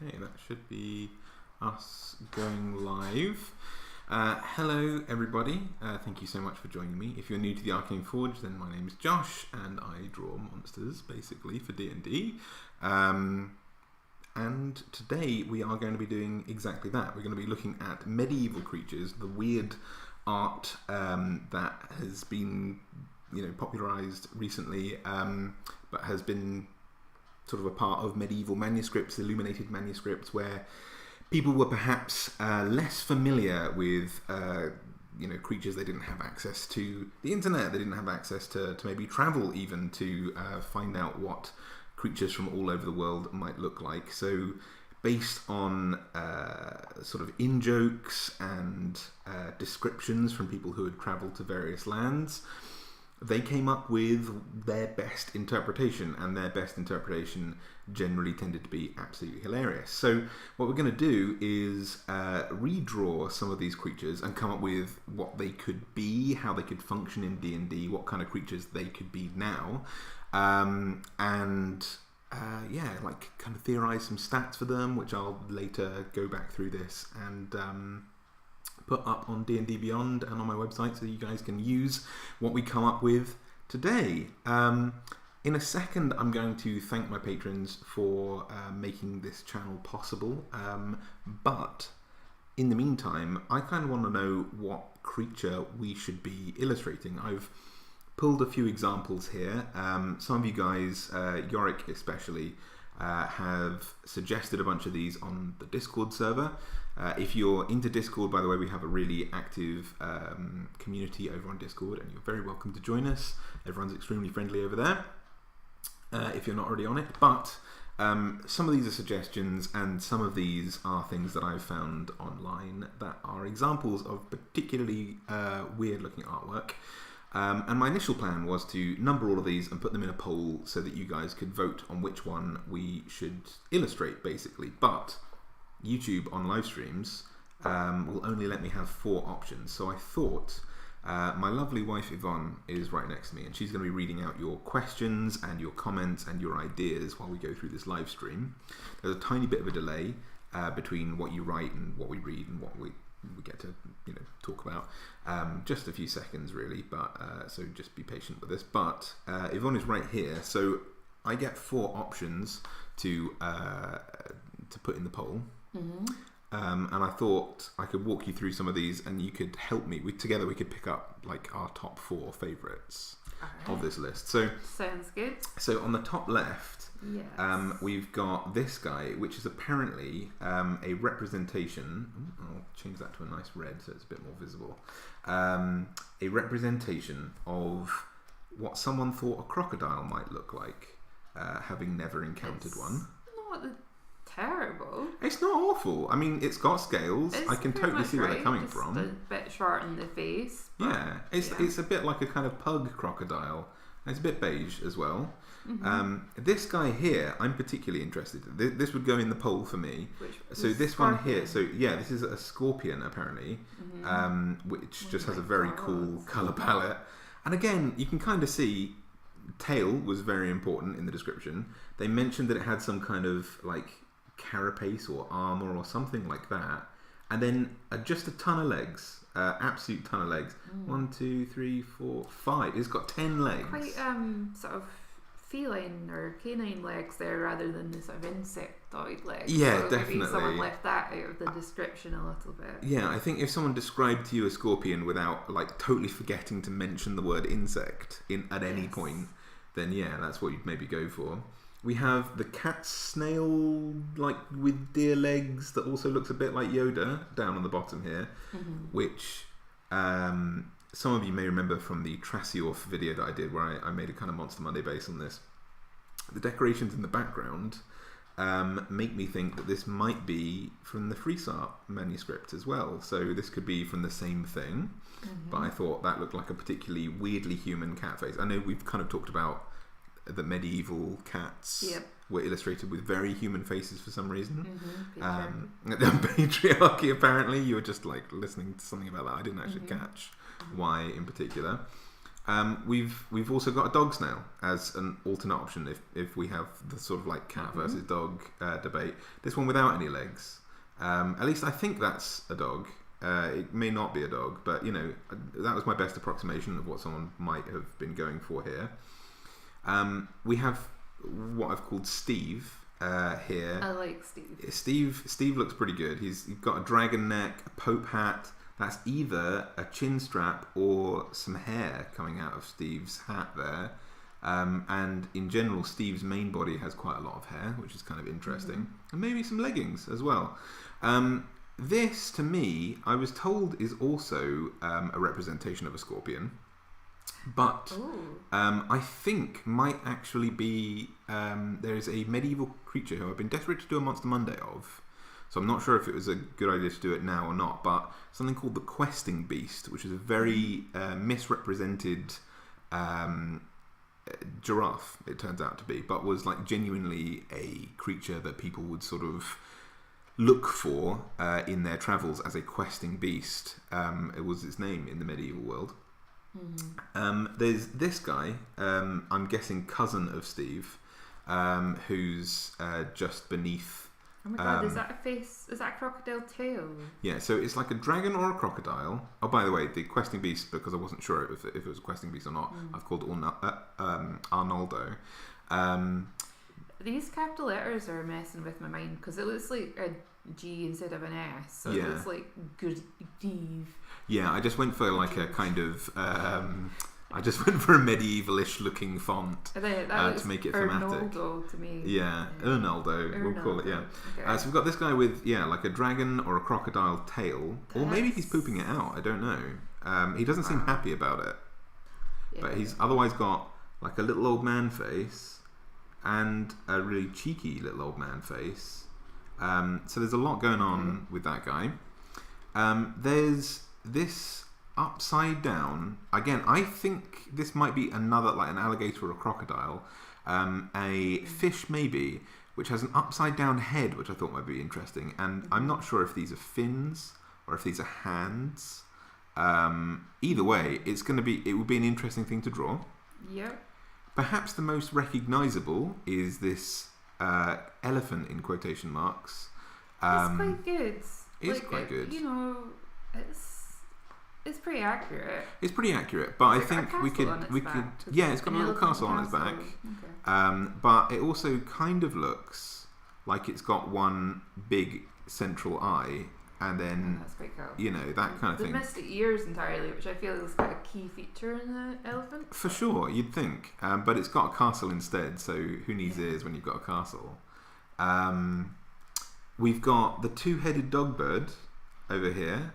Okay, that should be us going live. Hello everybody, thank you so much for joining me. If you're new to the Arcane Forge, then my name is Josh and I draw monsters basically for D&D. And today we are going to be doing exactly that. We're going to be looking at medieval creatures, the weird art that has been popularized recently, but has been sort of a part of medieval manuscripts, illuminated manuscripts, where people were perhaps less familiar with creatures. They didn't have access to the internet, they didn't have access to maybe travel even to find out what creatures from all over the world might look like. So based on sort of in-jokes and descriptions from people who had travelled to various lands, they came up with their best interpretation, and their best interpretation generally tended to be absolutely hilarious. So what we're going to do is redraw some of these creatures and come up with what they could be, how they could function in D&D, what kind of creatures they could be now, kind of theorize some stats for them, which I'll later go back through this and put up on D&D Beyond and on my website so you guys can use what we come up with today. In a second, I'm going to thank my patrons for making this channel possible, but in the meantime, I kind of want to know what creature we should be illustrating. I've pulled a few examples here. Some of you guys, Yorick especially, have suggested a bunch of these on the Discord server. If you're into Discord, by the way, we have a really active community over on Discord, and you're very welcome to join us. Everyone's extremely friendly over there, if you're not already on it. But some of these are suggestions, and some of these are things that I've found online that are examples of particularly weird-looking artwork. And my initial plan was to number all of these and put them in a poll so that you guys could vote on which one we should illustrate, basically. But YouTube on live streams will only let me have 4 options. So I thought my lovely wife Yvonne is right next to me, and she's going to be reading out your questions and your comments and your ideas while we go through this live stream. There's a tiny bit of a delay between what you write and what we read and what we get to talk about, just a few seconds really, but so just be patient with this. But Yvonne is right here, so I get 4 options to put in the poll. Mm-hmm. And I thought I could walk you through some of these, and you could help me. Together we could pick up like our top 4 favourites of this list. So sounds good. So on the top left, yes, we've got this guy, which is apparently a representation. I'll change that to a nice red so it's a bit more visible. A representation of what someone thought a crocodile might look like, having never encountered one. Not terrible. It's not awful. I mean, it's got scales. I can totally see where they're coming just from. A bit short in the face. Yeah, it's a bit like a kind of pug crocodile. It's a bit beige as well. Mm-hmm. This guy here, I'm particularly interested in. This would go in the poll for me. So this scorpion one here, so yeah, this is a scorpion apparently, which just has a very cool colour palette. And again, you can kind of see tail was very important in the description. They mentioned that it had some kind of like carapace or armour or something like that. And then just a ton of legs. Absolute ton of legs. 1, 2, 3, 4, 5. It's got 10 legs. Quite sort of feline or canine legs there rather than the sort of insectoid legs. Yeah, so definitely. Maybe someone left that out of the description a little bit. Yeah, I think if someone described to you a scorpion without like totally forgetting to mention the word insect at any point, then yeah, that's what you'd maybe go for. We have the cat snail, like with deer legs, that also looks a bit like Yoda down on the bottom here, which some of you may remember from the Trasioff video that I did, where I made a kind of Monster Monday base on this. The decorations in the background make me think that this might be from the Friesart manuscript as well. So this could be from the same thing, but I thought that looked like a particularly weirdly human cat face. I know we've kind of talked about the medieval cats were illustrated with very human faces for some reason. Patriarchy, apparently. You were just like listening to something about that. I didn't actually catch why in particular. We've also got a dog snail as an alternate option if we have the sort of like cat versus dog debate. This one without any legs. At least I think that's a dog. It may not be a dog, but that was my best approximation of what someone might have been going for here. We have what I've called Steve here. I like Steve. Steve looks pretty good. He's got a dragon neck, a pope hat. That's either a chin strap or some hair coming out of Steve's hat there. And in general, Steve's main body has quite a lot of hair, which is kind of interesting. And maybe some leggings as well. This, to me, I was told is also a representation of a scorpion. But I think might actually be... there is a medieval creature who I've been desperate to do a Monster Monday of. So I'm not sure if it was a good idea to do it now or not, but something called the Questing Beast, which is a very misrepresented giraffe, it turns out to be, but was like genuinely a creature that people would sort of look for in their travels as a questing beast. It was its name in the medieval world. There's this guy, I'm guessing cousin of Steve, who's just beneath... Oh my god, is that a face? Is that a crocodile tail? Yeah, so it's like a dragon or a crocodile. Oh, by the way, the questing beast, because I wasn't sure if it was a questing beast or not, I've called Arnoldo. These capital letters are messing with my mind because it looks like a G instead of an S. So it looks like good Steve. Yeah, I just went for like a kind of... I just went for a medievalish looking font to make it thematic. Arnoldo to me. Yeah, Arnoldo, we'll call it, yeah. Okay. So we've got this guy with, like a dragon or a crocodile tail. Or maybe he's pooping it out, I don't know. He doesn't seem happy about it. Yeah. But he's otherwise got like a little old man face and a really cheeky little old man face. So there's a lot going on with that guy. There's this... upside down again. I think this might be another, like an alligator or a crocodile, a fish maybe, which has an upside down head, which I thought might be interesting. And I'm not sure if these are fins or if these are hands. Either way, it would be an interesting thing to draw. Yep. Perhaps the most recognizable is this elephant in quotation marks. It's quite good. It's quite good. It's pretty accurate. It's pretty accurate, but I think we could. Yeah, it's got a little castle on its back. Okay. But it also kind of looks like it's got one big central eye, and then that's quite cool. That kind of thing. They've missed the ears entirely, which I feel is quite a key feature in the elephant. For sure, you'd think, but it's got a castle instead. So who needs ears when you've got a castle? We've got the two-headed dog bird over here,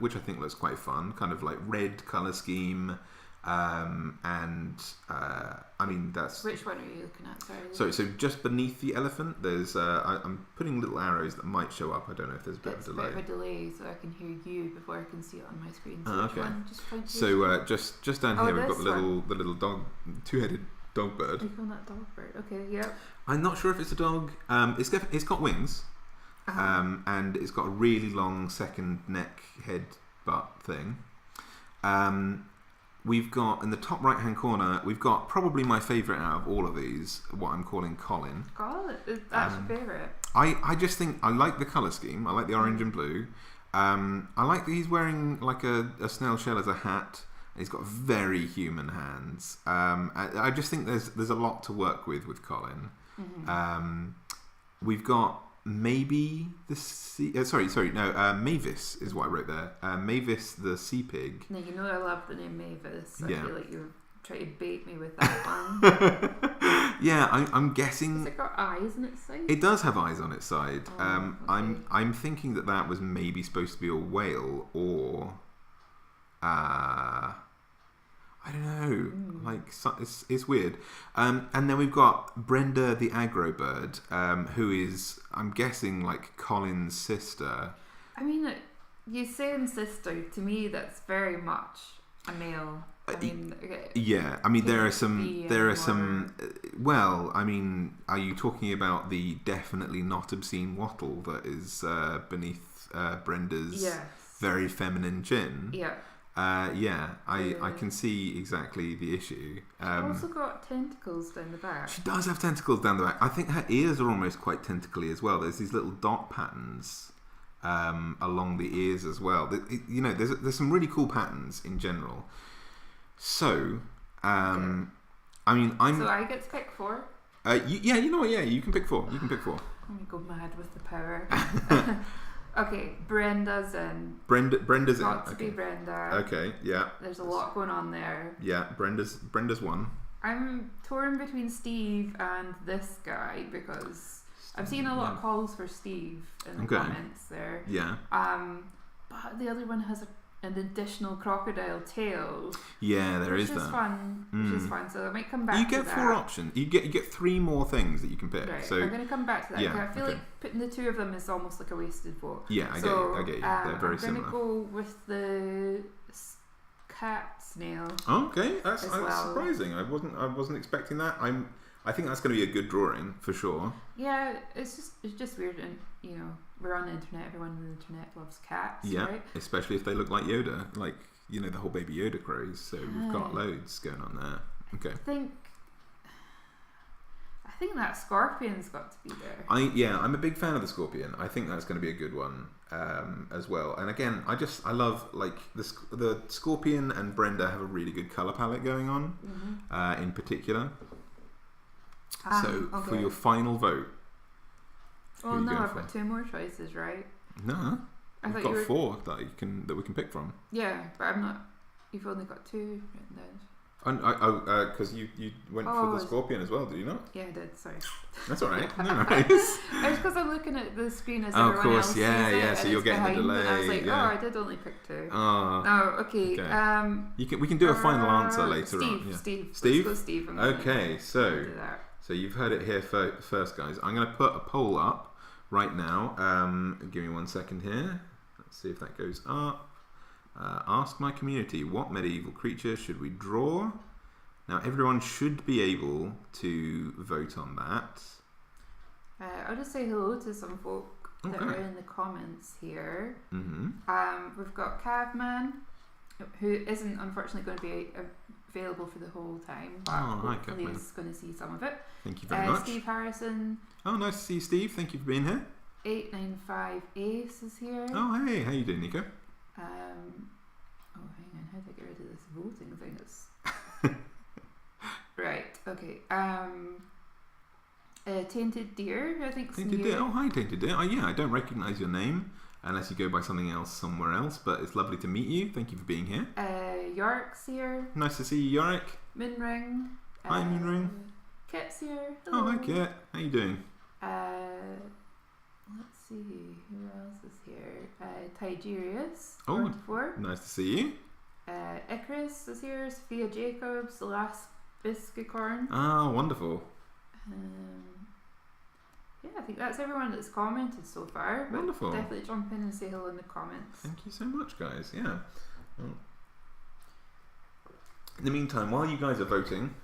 which I think looks quite fun, kind of like red colour scheme, and I mean that's... Which one are you looking at? Sorry. So just beneath the elephant, there's I'm putting little arrows that might show up. I don't know if there's a bit of a delay. It's a bit of a delay, so I can hear you before I can see it on my screen. So okay. Just point to so just down here we've got the little dog, two-headed dog bird. You call that dog bird? Okay, yeah. I'm not sure if it's a dog. It's got wings. And it's got a really long second neck, head, butt thing. We've got in the top right hand corner, we've got probably my favourite out of all of these, what I'm calling Colin. Colin? That's your favourite? I just think I like the colour scheme. I like the orange and blue. I like that he's wearing like a snail shell as a hat. He's got very human hands. I just think there's a lot to work with Colin. We've got maybe the sea... Mavis is what I wrote there. Mavis the Sea Pig. Now, I love the name Mavis. So I feel like you're trying to bait me with that one. Yeah, I'm guessing... Has it got eyes on its side? It does have eyes on its side. Okay. I'm thinking that was maybe supposed to be a whale or... I don't know. Like it's weird. And then we've got Brenda the Aggro bird, who is, I'm guessing, like Colin's sister. I mean, you saying sister, to me that's very much a male. Yeah, I mean there are some. Well, I mean, are you talking about the definitely not obscene wattle that is beneath Brenda's very feminine chin? Yeah. I can see exactly the issue. She's also got tentacles down the back. She does have tentacles down the back. I think her ears are almost quite tentacly as well. There's these little dot patterns along the ears as well. There's some really cool patterns in general. So, I mean, So I get to pick 4? You know what? Yeah, you can pick 4. You can pick 4. I'm going to go mad with the power. Okay, Brenda's in. Brenda's in. Got to be Brenda. Okay, yeah. There's a lot going on there. Yeah, Brenda's one. I'm torn between Steve and this guy because I've seen a lot of calls for Steve in the comments there. Yeah. But the other one has an additional crocodile tail. Yeah, there is that. Which is fun. So I might come back. You to get that. 4 options. You get 3 more things that you can pick. Right. So I'm going to come back to that. Yeah, I feel like putting the 2 of them is almost like a wasted vote. Yeah, I get you. They're very similar. I'm going to go with the cat snail. Okay, that's surprising. I wasn't expecting that. I think that's going to be a good drawing for sure. Yeah, it's just weird, and we're on the internet. Everyone on the internet loves cats. Yeah, right? Especially if they look like Yoda, like the whole Baby Yoda craze. So we've got loads going on there. Okay. I think that scorpion's got to be there. I'm a big fan of the scorpion. I think that's going to be a good one as well. And again, I love like the scorpion and Brenda have a really good color palette going on, in particular. So for your final vote. Well, no, I've got 2 more choices, right? No, I've got 4 that we can pick from. Yeah, but I'm not. You've only got 2 written down. Because you went for the scorpion as well, did you not? Yeah, I did. Sorry. That's all right. No worries. It's because I'm looking at the screen as everyone else. Yeah. So you're getting the delay. And I was like, I did only pick 2. Oh, okay. We can do a final answer later on. Yeah. Steve. Let's go Steve. Okay, so do that. So you've heard it here first, guys. I'm going to put a poll up right now. Give me 1 second here. Let's see if that goes up. Ask my community, what medieval creature should we draw? Now everyone should be able to vote on that. I'll just say hello to some folk that are in the comments here. We've got Cavman, who isn't unfortunately going to be available for the whole time, but hopefully is going to see some of it. Thank you very much. Steve Harrison. Oh, nice to see you, Steve. Thank you for being here. 895 Ace is here. Oh, hey, how you doing, Nico? Hang on, how do I get rid of this voting thing? It's right. Okay. Tainted Deer, I think. Tainted Deer. Oh, hi, Tainted Deer. I don't recognise your name unless you go by something else somewhere else. But it's lovely to meet you. Thank you for being here. Yorick's here. Nice to see you, Yorick. Minring. Hi, Minring. Kit's here. Hello. Oh, hi, Kit. How you doing? Let's see, who else is here? Tigerius. Oh, nice to see you. Icarus is here. Sophia Jacobs. The Last Biscuicorn. Ah, wonderful. Yeah, I think that's everyone that's commented so far. Wonderful. Definitely jump in and say hello in the comments. Thank you so much, guys. Yeah. Well, in the meantime, while you guys are voting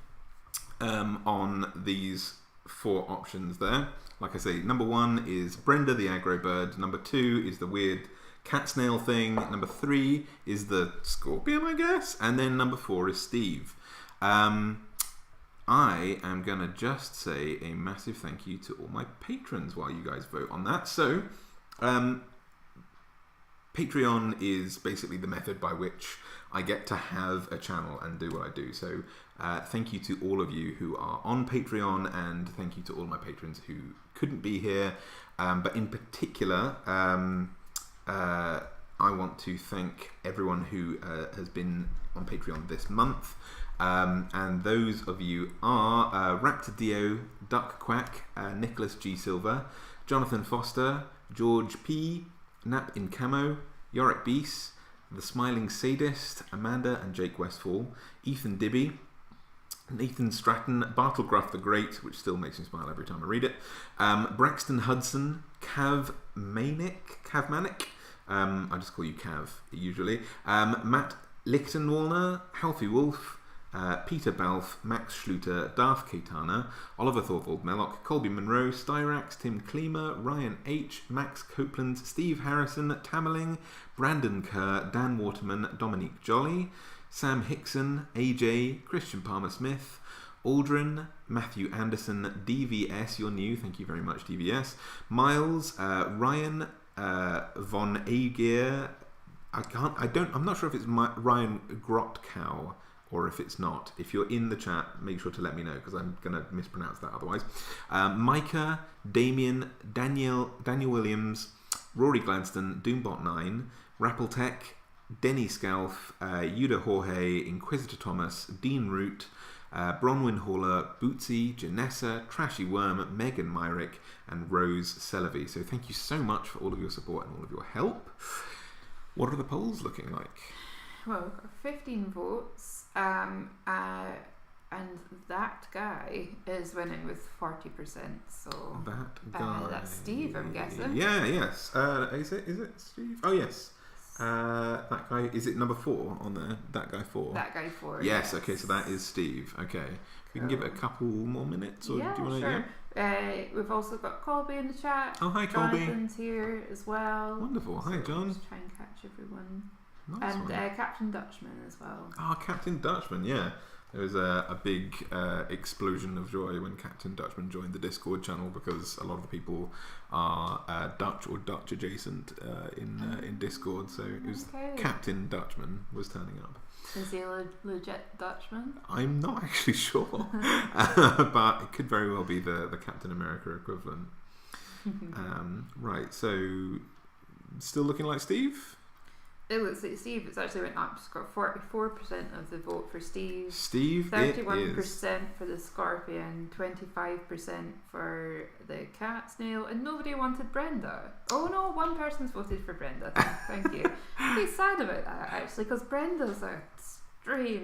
on these 4 options there, like I say, number 1 is Brenda the Aggro bird. Number 2 is the weird cat snail thing. Number 3 is the scorpion, I guess. And then number 4 is Steve. I am going to just say a massive thank you to all my patrons while you guys vote on that. So, Patreon is basically the method by which I get to have a channel and do what I do. So, thank you to all of you who are on Patreon, and thank you to all my patrons who couldn't be here. But in particular, I want to thank everyone who has been on Patreon this month. And those of you are Raptor Dio, Duck Quack, Nicholas G. Silver, Jonathan Foster, George P., Nap in Camo, Yorick Beast, The Smiling Sadist, Amanda and Jake Westfall, Ethan Dibby, Nathan Stratton, Bartlegruff the Great, which still makes me smile every time I read it, Braxton Hudson, Cav Manic, I just call you Cav usually, Matt Lichtenwalner, Halfie Wolf, Peter Balfe, Max Schluter, Darth Caetana, Oliver Thorvald Mellock, Colby Monroe, Styrax, Tim Kleemer, Ryan H, Max Copeland, Steve Harrison, Tamerling, Brandon Kerr, Dan Waterman, Dominique Jolly, Sam Hickson, AJ, Christian Palmer Smith, Aldrin, Matthew Anderson, DVS, you're new, thank you very much DVS, Miles, Ryan, Von Aegir, I'm not sure if it's Ryan Grotkow or if it's not. If you're in the chat, make sure to let me know because I'm going to mispronounce that otherwise. Micah, Damien, Daniel Williams, Rory Gladstone, Doombot9, Rappeltech, Denny Scalf, Yuda Jorge, Inquisitor Thomas, Dean Root, Bronwyn Haller, Bootsy, Janessa, Trashy Worm, Megan Myrick, and Rose Celavy. So thank you so much for all of your support and all of your help. What are the polls looking like? Well, we've got 15 votes, and that guy is winning with 40%. So that guy, that's Steve, I'm guessing. Yeah, yes. Is it Steve? Oh yes. That guy, is it number 4 on there? That guy 4. That guy 4. Yes. Okay, so that is Steve. Okay, we can give it a couple more minutes, or yeah, do you want to? Sure. We've also got Colby in the chat. Oh, hi, Colby. Jonathan's here as well. Wonderful. Hi, John. Just try and catch everyone. Nice and one. Captain Dutchman as well. Oh, Captain Dutchman, yeah. There was a big explosion of joy when Captain Dutchman joined the Discord channel because a lot of the people are Dutch or Dutch adjacent in Discord. So it was Captain Dutchman was turning up. Is he a legit Dutchman? I'm not actually sure, but it could very well be the Captain America equivalent. Right, so still looking like Steve? It looks like Steve. It's actually went up. It's got 44% of the vote for Steve. 31% for the Scorpion, 25% for the Cat Snail, and nobody wanted Brenda. Oh no, one person's voted for Brenda. Thank you. I'm pretty sad about that actually, because Brenda's a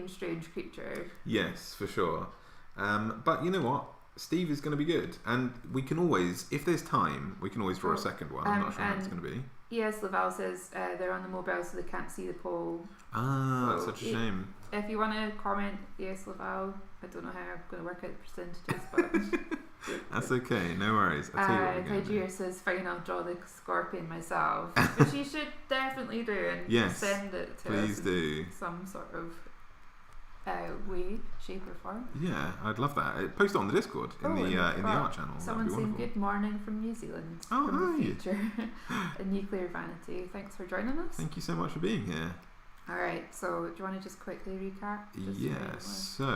strange creature. Yes, for sure. But you know what? Steve is going to be good, and we can always, if there's time, we can always draw a second one. I'm not sure how it's going to be. Yes, Laval says they're on the mobile so they can't see the poll. Ah, so that's such a shame. If you want to comment, yes, Laval. I don't know how I'm going to work out the percentages, but that's okay. No worries. Kaijir says, "Fine, I'll draw the Scorpion myself," which you should definitely do and send it to please us do. In some sort of way, shape, or form. Yeah, I'd love that. Post it on the Discord in the art channel. Someone saying good morning from New Zealand. Oh, from the future. A Nuclear Vanity. Thanks for joining us. Thank you so much for being here. Alright, so do you want to just quickly recap? So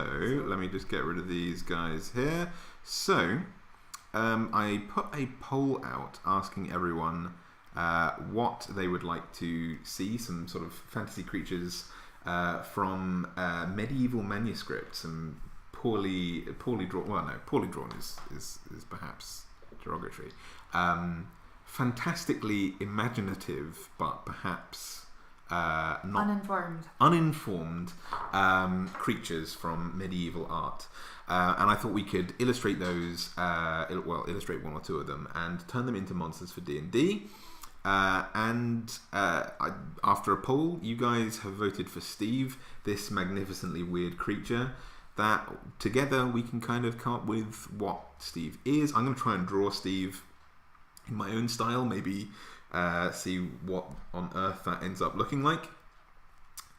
let me just get rid of these guys here. So I put a poll out asking everyone what they would like to see, some sort of fantasy creatures from medieval manuscripts and poorly drawn. Well, no, poorly drawn is perhaps derogatory. Fantastically imaginative, but perhaps not uninformed creatures from medieval art. And I thought we could illustrate those. Illustrate one or two of them and turn them into monsters for D&D. After a poll, you guys have voted for Steve, this magnificently weird creature, that together we can kind of come up with what Steve is. I'm going to try and draw Steve in my own style, maybe see what on earth that ends up looking like.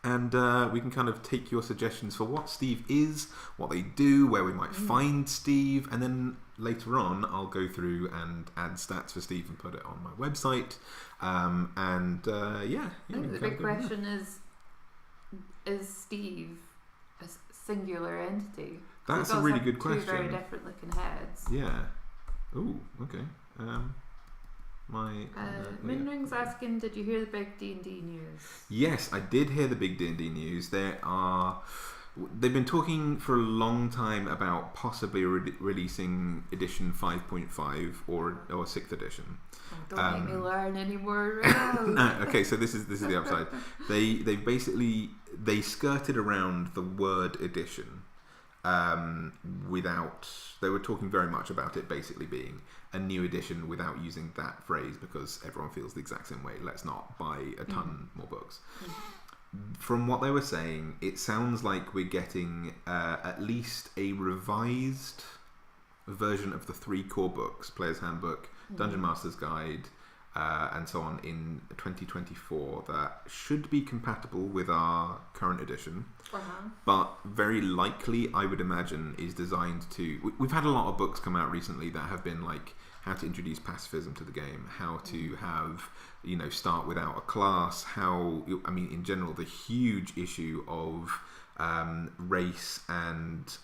And we can kind of take your suggestions for what Steve is, what they do, where we might find Steve, and then later on I'll go through and add stats for Steve and put it on my website. I think the big question is Steve a singular entity? That's a really good question. Two very different looking heads. Yeah. Ooh, okay. Moonring's asking, did you hear the big D&D news? Yes, I did hear the big D&D news. They've been talking for a long time about possibly releasing edition 5.5 or 6th edition. Oh, don't make me learn anymore. No, okay, so this is the upside. They skirted around the word edition without. They were talking very much about it basically being a new edition without using that phrase because everyone feels the exact same way. Let's not buy a ton more books. from what they were saying, it sounds like we're getting at least a revised version of the 3 core books, Player's Handbook, Dungeon Master's Guide, and so on, in 2024 that should be compatible with our current edition. But very likely, I would imagine, is designed to... We've had a lot of books come out recently that have been like how to introduce pacifism to the game, how to have, start without a class, in general, the huge issue of race and,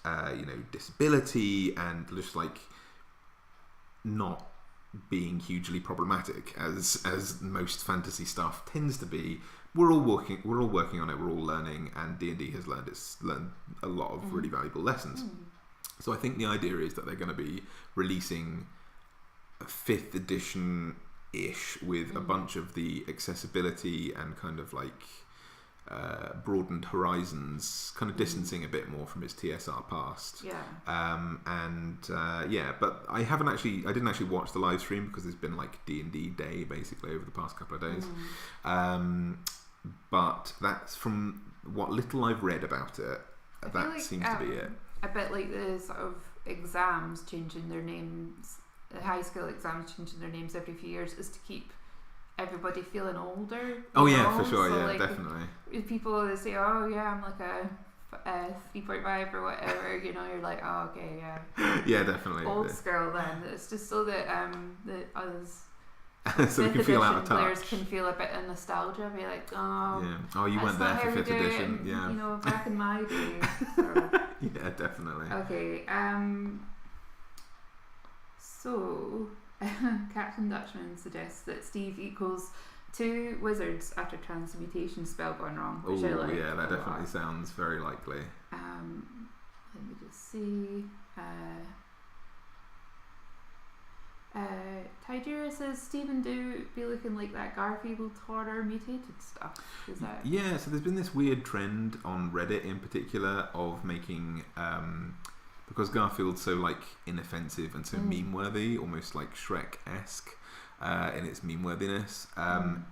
disability, and just like not being hugely problematic as most fantasy stuff tends to be. We're all working on it, we're all learning, and D&D has learned a lot of really valuable lessons. So I think the idea is that they're going to be releasing a 5th edition ish with a bunch of the accessibility and kind of like broadened horizons, kind of distancing a bit more from its TSR past. But I didn't actually watch the live stream because there's been like D&D day basically over the past couple of days. But that's from what little I've read about it. That seems to be it. A bit like the sort of exams changing their names, the high school exams changing their names every few years, is to keep everybody feeling older. For sure, so definitely. If people say, "Oh yeah, I'm like a 3.5 or whatever," you're like, "Oh okay, yeah." Yeah, definitely. Old school then. It's just so that us so we can feel out of touch. Players can feel a bit of nostalgia, be like, "Oh, yeah. Oh, you weren't there for 5th edition." Yeah, back in my day. So. Yeah, definitely. Okay. So, Captain Dutchman suggests that Steve equals 2 wizards after transmutation spell gone wrong, which I like. Yeah, that definitely sounds very likely. Let me just see. Tydira says Stephen do be looking like that Garfield horror mutated stuff. Is that? Yeah, so there's been this weird trend on Reddit in particular of making because Garfield's so like inoffensive and so meme worthy, almost like Shrek-esque in its meme worthiness.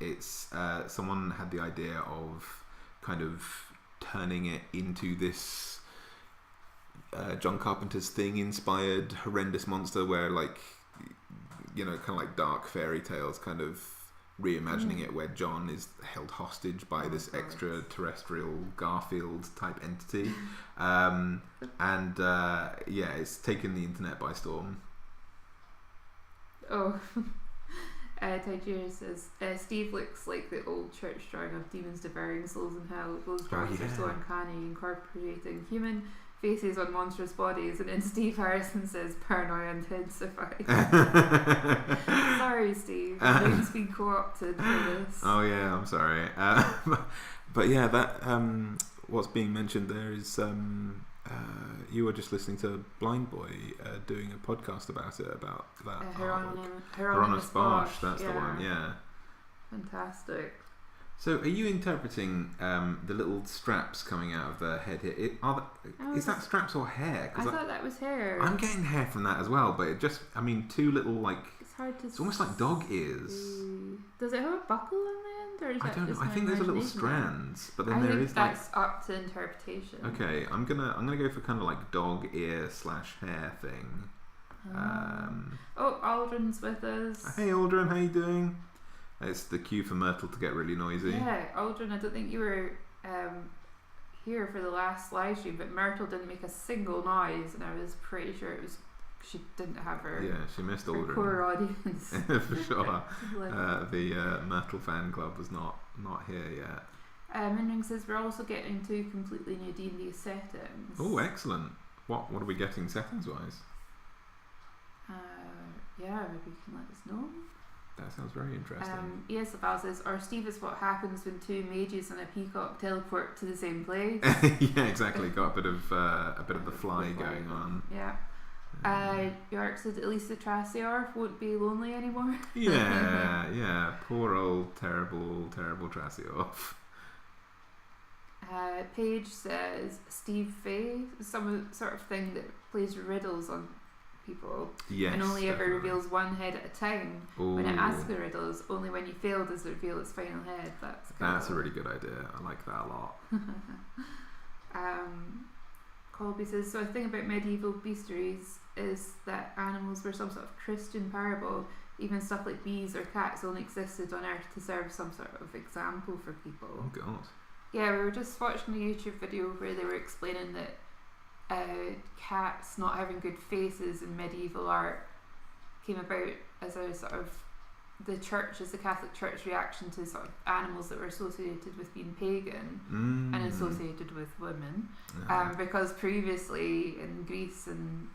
It's someone had the idea of kind of turning it into this John Carpenter's Thing inspired horrendous monster where like kind of like dark fairy tales, kind of reimagining it where John is held hostage by this extraterrestrial Garfield type entity. It's taken the internet by storm. Tydira says Steve looks like the old church drawing of demons devouring souls in hell. Those drawings are so uncanny, incorporating human faces on monstrous bodies, and then Steve Harrison says paranoia intensified. Sorry, Steve, your name's been co-opted for this. Oh yeah, I'm sorry. But yeah, that what's being mentioned there is you were just listening to Blind Boy doing a podcast about that Hieronymus Bosch. That's the one. Yeah, fantastic. So, are you interpreting the little straps coming out of the head here? Is that straps or hair? I thought that was hair. I'm getting hair from that as well, but it just, 2 little like... It's hard to... It's almost like dog ears. Does it have a buckle on the end? Or is I don't know. I think there's a little strands, but then there is that's up to interpretation. Okay, I'm gonna go for kind of like dog ear / hair thing. Aldrin's with us. Hey Aldrin, how you doing? It's the cue for Myrtle to get really noisy. Yeah, Aldrin, I don't think you were here for the last live stream, but Myrtle didn't make a single noise, and I was pretty sure it was she didn't have her. Yeah, she missed Aldrin. Core audience for sure. The Myrtle fan club was not here yet. Minring says we're also getting 2 completely new D&D settings. Oh, excellent! What are we getting settings wise? Maybe you can let us know. That sounds very interesting. Val says, or Steve is what happens when 2 mages and a peacock teleport to the same place. Yeah, exactly. Got a bit of the fly going on. Yeah. York said at least the Trasiorf won't be lonely anymore. Yeah. Poor old terrible Trasiorf. Paige says Steve Fay, some sort of thing that plays riddles on people. Yes, and only ever definitely. reveals one head at a time. Ooh. When it asks the riddles, only when you fail does it reveal its final head. That's a really good idea. I like that a lot. Colby says, so a thing about medieval bestiaries is that animals were some sort of Christian parable. Even stuff like bees or cats only existed on Earth to serve some sort of example for people. Oh God. Yeah, we were just watching a YouTube video where they were explaining that cats not having good faces in medieval art came about as a sort of the Catholic Church reaction to sort of animals that were associated with being pagan and associated with women, because previously in Greece and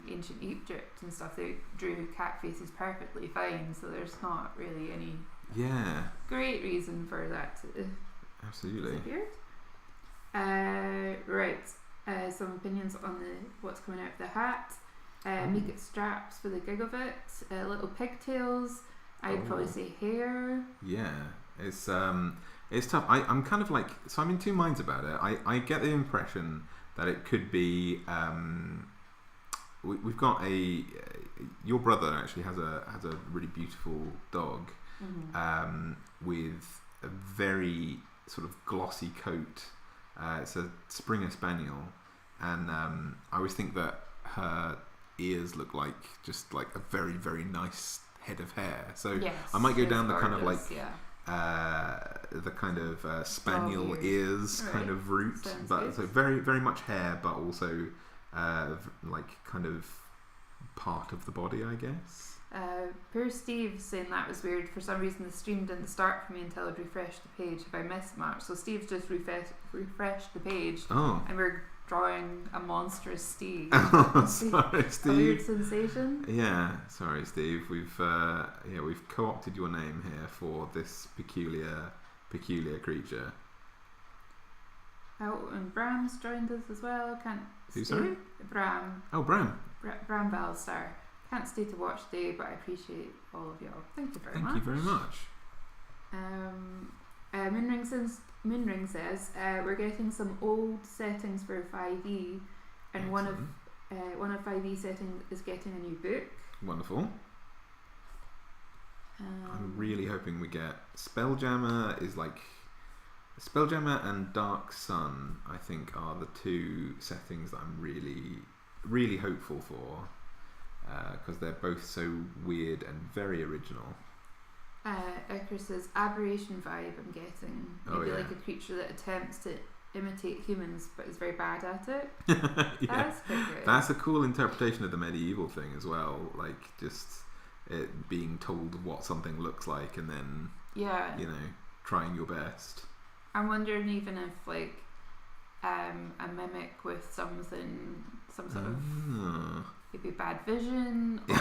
ancient Egypt and stuff they drew cat faces perfectly fine, so there's not really any great reason for that to disappear. Some opinions on what's coming out of the hat. Make it straps for the gig of it. Little pigtails. I'd probably say hair. Yeah, it's tough. I'm kind of like, so I'm in two minds about it. I get the impression that it could be we've got your brother actually has a really beautiful dog with a very sort of glossy coat. It's a Springer Spaniel, and I always think that her ears look like just like a very, very nice head of hair. So yes, I might go down the kind of like the kind of spaniel ears kind of route. Sounds but good. So very, very much hair, but also like kind of part of the body, I guess. Poor Steve saying that was weird. For some reason the stream didn't start for me until I'd refreshed the page. Have I missed much? So Steve's just refreshed the page and we're drawing a monstrous Steve. Sorry, Steve. A weird sensation. Yeah, sorry, Steve. We've co-opted your name here for this peculiar creature. Oh, and Bram's joined us as well. Who, sorry? Bram. Oh, Bram. Bram Valstar. Can't stay to watch today, but I appreciate all of y'all. Thank you very much. Thank you very much. Moonring says we're getting some old settings for 5e, and excellent. one of 5e settings is getting a new book. Wonderful. I'm really hoping we get Spelljammer and Dark Sun. I think are the two settings that I'm really, really hopeful for. Because they're both so weird and very original. Icarus says aberration vibe. I'm getting maybe like a creature that attempts to imitate humans but is very bad at it. That's quite good. That's a cool interpretation of the medieval thing as well. Like just it being told what something looks like and then trying your best. I'm wondering even if like a mimic with some sort of maybe bad vision or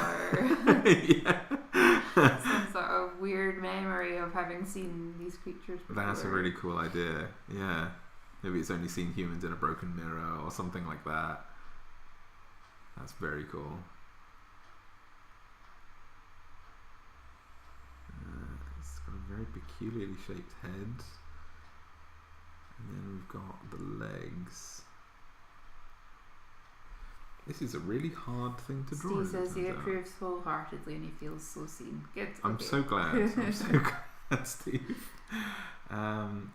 some sort of weird memory of having seen these creatures before. That's a really cool idea. Yeah, maybe it's only seen humans in a broken mirror or something like that. That's very cool. It's got a very peculiarly shaped head, and then we've got the legs. This is a really hard thing to draw. Steve says he approves wholeheartedly and he feels so seen. Good. I'm so glad. I'm so glad, Steve. I'm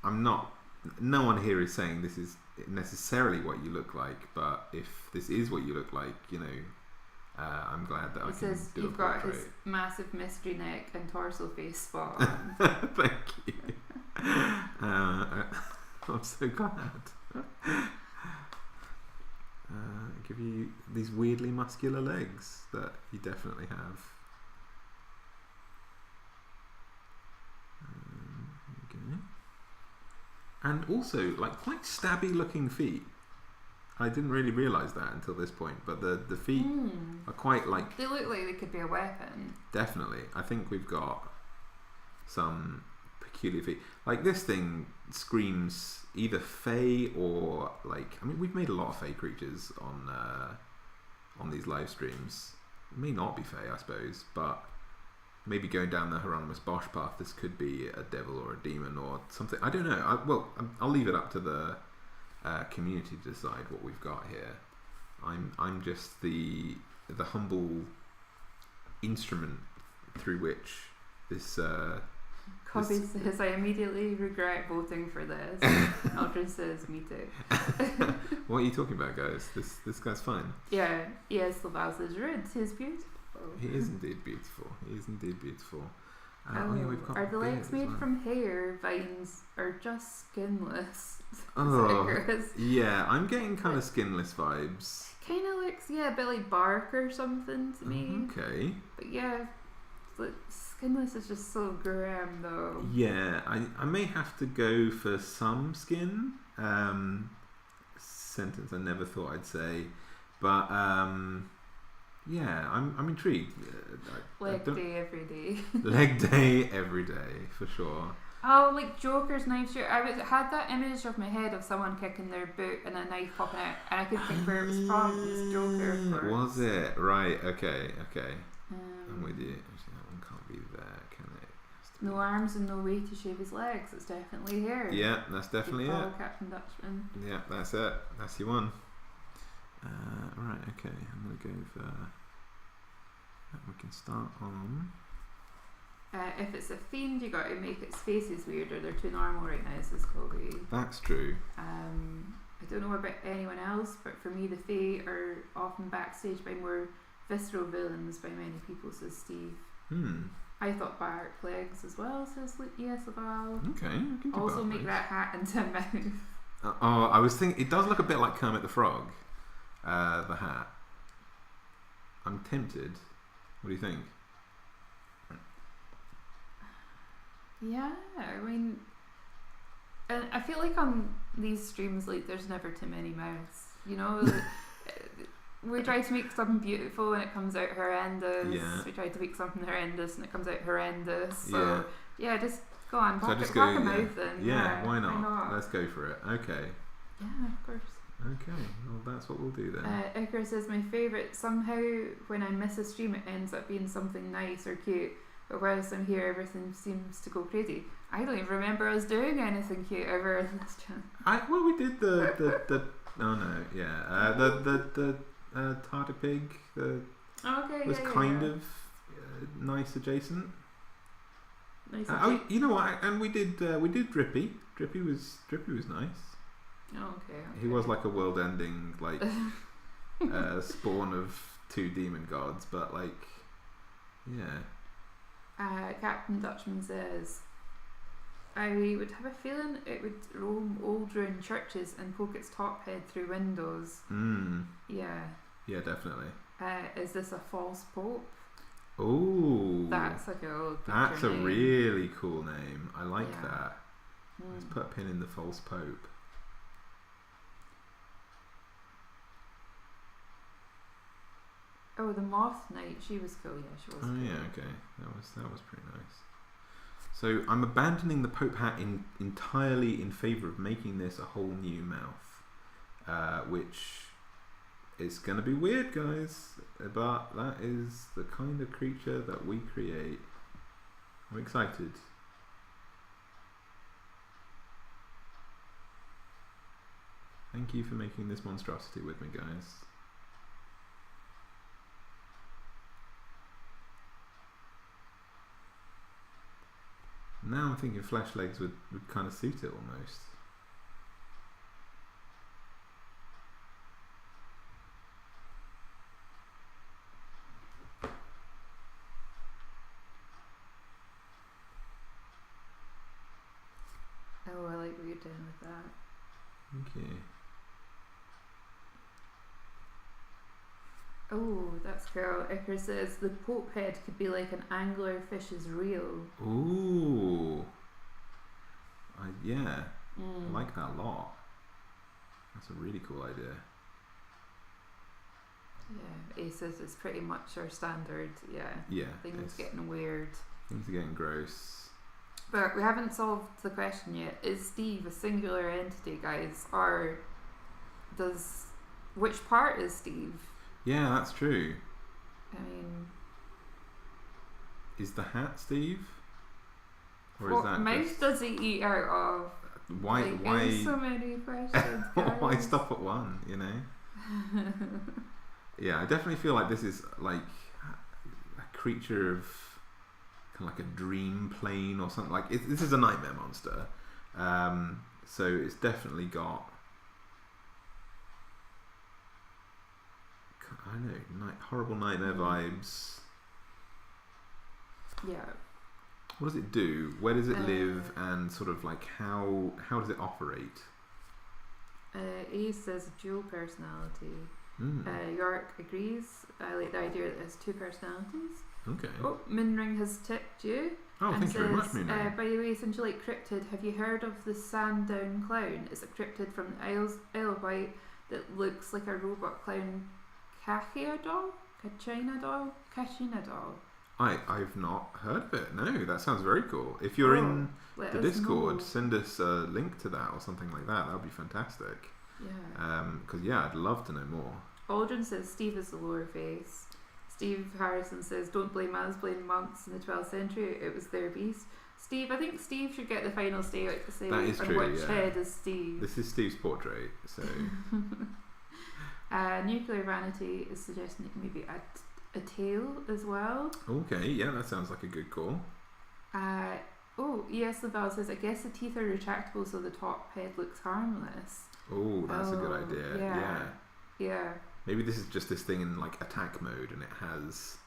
not. No one here is saying this is necessarily what you look like, but if this is what you look like, I'm glad that I can says do you've a portrait. got his massive mystery neck and torso face spot on. Thank you. I'm so glad. Give you these weirdly muscular legs that you definitely have. Okay. And also, like, quite stabby looking feet. I didn't really realise that until this point, but the feet are quite like... They look like they could be a weapon. Definitely. I think we've got some peculiar feet. Like, this thing screams either Fae or, like... I mean, we've made a lot of Fae creatures on these live streams. It may not be Fae, I suppose, but maybe going down the Hieronymus Bosch path, this could be a devil or a demon or something. I don't know. I'll leave it up to the community to decide what we've got here. I'm just the humble instrument through which this. Cobby says, I immediately regret voting for this. Aldrin says, me too. What are you talking about, guys? This guy's fine. Yeah, yes, Laval says, Rude, he's beautiful. He is indeed beautiful. We've got are the legs made well. from hair, vines, or just skinless? Oh, yeah, I'm getting kind of skinless vibes. Kind of looks, a bit like bark or something to me. Okay. But yeah, skinless is just so grim though. Yeah, I may have to go for some skin. Sentence I never thought I'd say, but yeah, I'm intrigued. Leg day every day. Leg day every day for sure. Oh, like Joker's knife shoot. I had that image of my head of someone kicking their boot and a knife popping out, and I couldn't think where it was from. It was Joker. Of course. Was it? Right. Okay. I'm with you. Actually, that one can't be there, can it? No arms and no way to shave his legs. It's definitely hair. Yeah, that's definitely it. Captain Dutchman. Yeah, that's it. That's your one. Right. Okay. I'm gonna go for. We can start on. If it's a fiend, you got to make its faces weird, or they're too normal right now. Says Kobe. That's true. I don't know about anyone else, but for me, the Fae are often backstage by more visceral villains by many people. Says Steve. I thought bark legs as well. Says yes, Laval. Okay. I can do also bark make legs. that hat into a mouth. I was thinking it does look a bit like Kermit the Frog. The hat. I'm tempted. What do you think? Yeah, I mean, and I feel like on these streams, like, there's never too many mouths. You know, we try to make something beautiful and it comes out horrendous. Yeah. We try to make something horrendous and it comes out horrendous. So yeah, just go on, pop a mouth in. Yeah, why not? Let's go for it. Okay. Yeah, of course. Okay, well that's what we'll do then. Icar says, my favourite, somehow when I miss a stream it ends up being something nice or cute, but whilst I'm here everything seems to go crazy. I don't even remember us doing anything cute ever in this channel. Well, we did the oh no, yeah, the tartar pig was kind of nice adjacent. Nice you know what, and we did Drippy. Drippy was nice. Oh, okay. He was like a world-ending, like spawn of two demon gods, but like, yeah. Captain Dutchman says, I would have a feeling it would roam old ruined churches and poke its top head through windows. Yeah. Yeah, definitely. Is this a false pope? Oh, that's a cool. That's a really cool name. I like that. Mm. Let's put a pin in the false pope. Oh, the Moth Knight. She was cool. Yeah, she was. Oh cool. yeah, okay. That was pretty nice. So I'm abandoning the Pope hat entirely in favour of making this a whole new mouth, which is going to be weird, guys. But that is the kind of creature that we create. I'm excited. Thank you for making this monstrosity with me, guys. Now I'm thinking flesh legs would kind of suit it almost. Oh, I like what you're doing with that. Okay. Oh, that's cool. Icar says the Pope head could be like an angler fish's reel. Ooh. Yeah. I like that a lot. That's a really cool idea. Yeah, he says it's pretty much our standard. Yeah. Things getting weird. Things are getting gross. But we haven't solved the question yet. Is Steve a singular entity, guys? Or which part is Steve? Yeah, that's true. I mean, is the hat Steve? Or what is that mouth just... does he eat out of? Why so many questions. why stop at one, you know? Yeah, I definitely feel like this is like a creature of kind of like a dream plane or something. Like this is a nightmare monster, so it's definitely got, I don't know, horrible nightmare vibes. Yeah. What does it do? Where does it live? And sort of like how does it operate? Ace says dual personality. York agrees. I like the idea that it has two personalities. Okay. Oh, Minring has tipped you. Oh, and thank you very much, says, Minring. by the way, since you like cryptid, have you heard of the Sandown Clown? It's a cryptid from the Isle of Wight that looks like a robot clown. Kachina doll? I've not heard of it. No, that sounds very cool. If you're in the Discord, send us a link to that or something like that. That would be fantastic. Yeah. Because I'd love to know more. Aldrin says Steve is the lower face. Steve Harrison says don't blame us, blame monks in the 12th century. It was their beast. Steve, I think Steve should get the final say. That is true. Which head is Steve? This is Steve's portrait. So. Nuclear Vanity is suggesting maybe a tail as well. Okay, yeah, that sounds like a good call. Yes, Laval says, I guess the teeth are retractable so the top head looks harmless. Oh, that's a good idea. Yeah. Maybe this is just this thing in like attack mode and it has,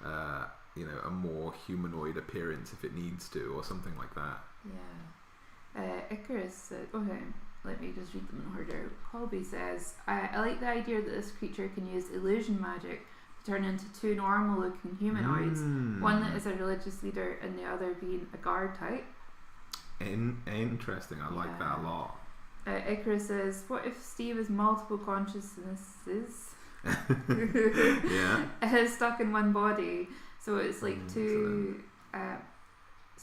a more humanoid appearance if it needs to or something like that. Yeah. Icarus said, okay, let me just read them in order. Colby says, I like the idea that this creature can use illusion magic to turn into two normal looking humanoids, one that is a religious leader and the other being a guard type. Interesting, I like that a lot. Icarus says, what if Steve has multiple consciousnesses? Yeah. Stuck in one body. So it's like two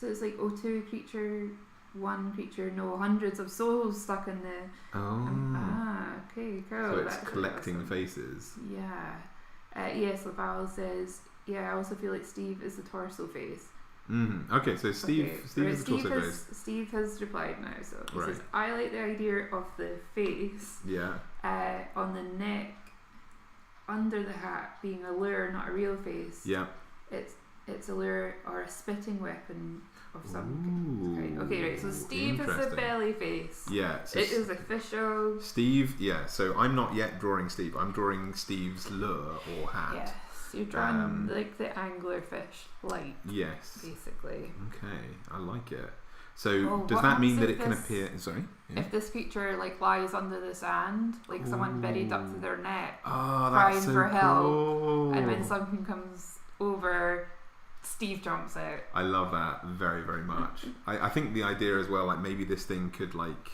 two creature, one creature, no, hundreds of souls stuck in the okay, cool. So it's collecting faces. Yeah. Yes, Laval says, I also feel like Steve is the torso face. Okay, so Steve is the torso face. Steve has replied now, so he says, I like the idea of the face on the neck under the hat being a lure, not a real face. Yeah. It's a lure or a spitting weapon of some kind. Okay, right, so Steve is the belly face. Yeah. So it is official. Steve, so I'm not yet drawing Steve. I'm drawing Steve's lure or hat. Yes, you're drawing like the anglerfish light. Yes. Basically. Okay, I like it. So does that mean that it can appear? Sorry. Yeah. If this creature like lies under the sand, like someone buried up to their neck, crying for help, cool. and when something comes over, Steve jumps out. I love that very, very much. I think the idea as well, like maybe this thing could like,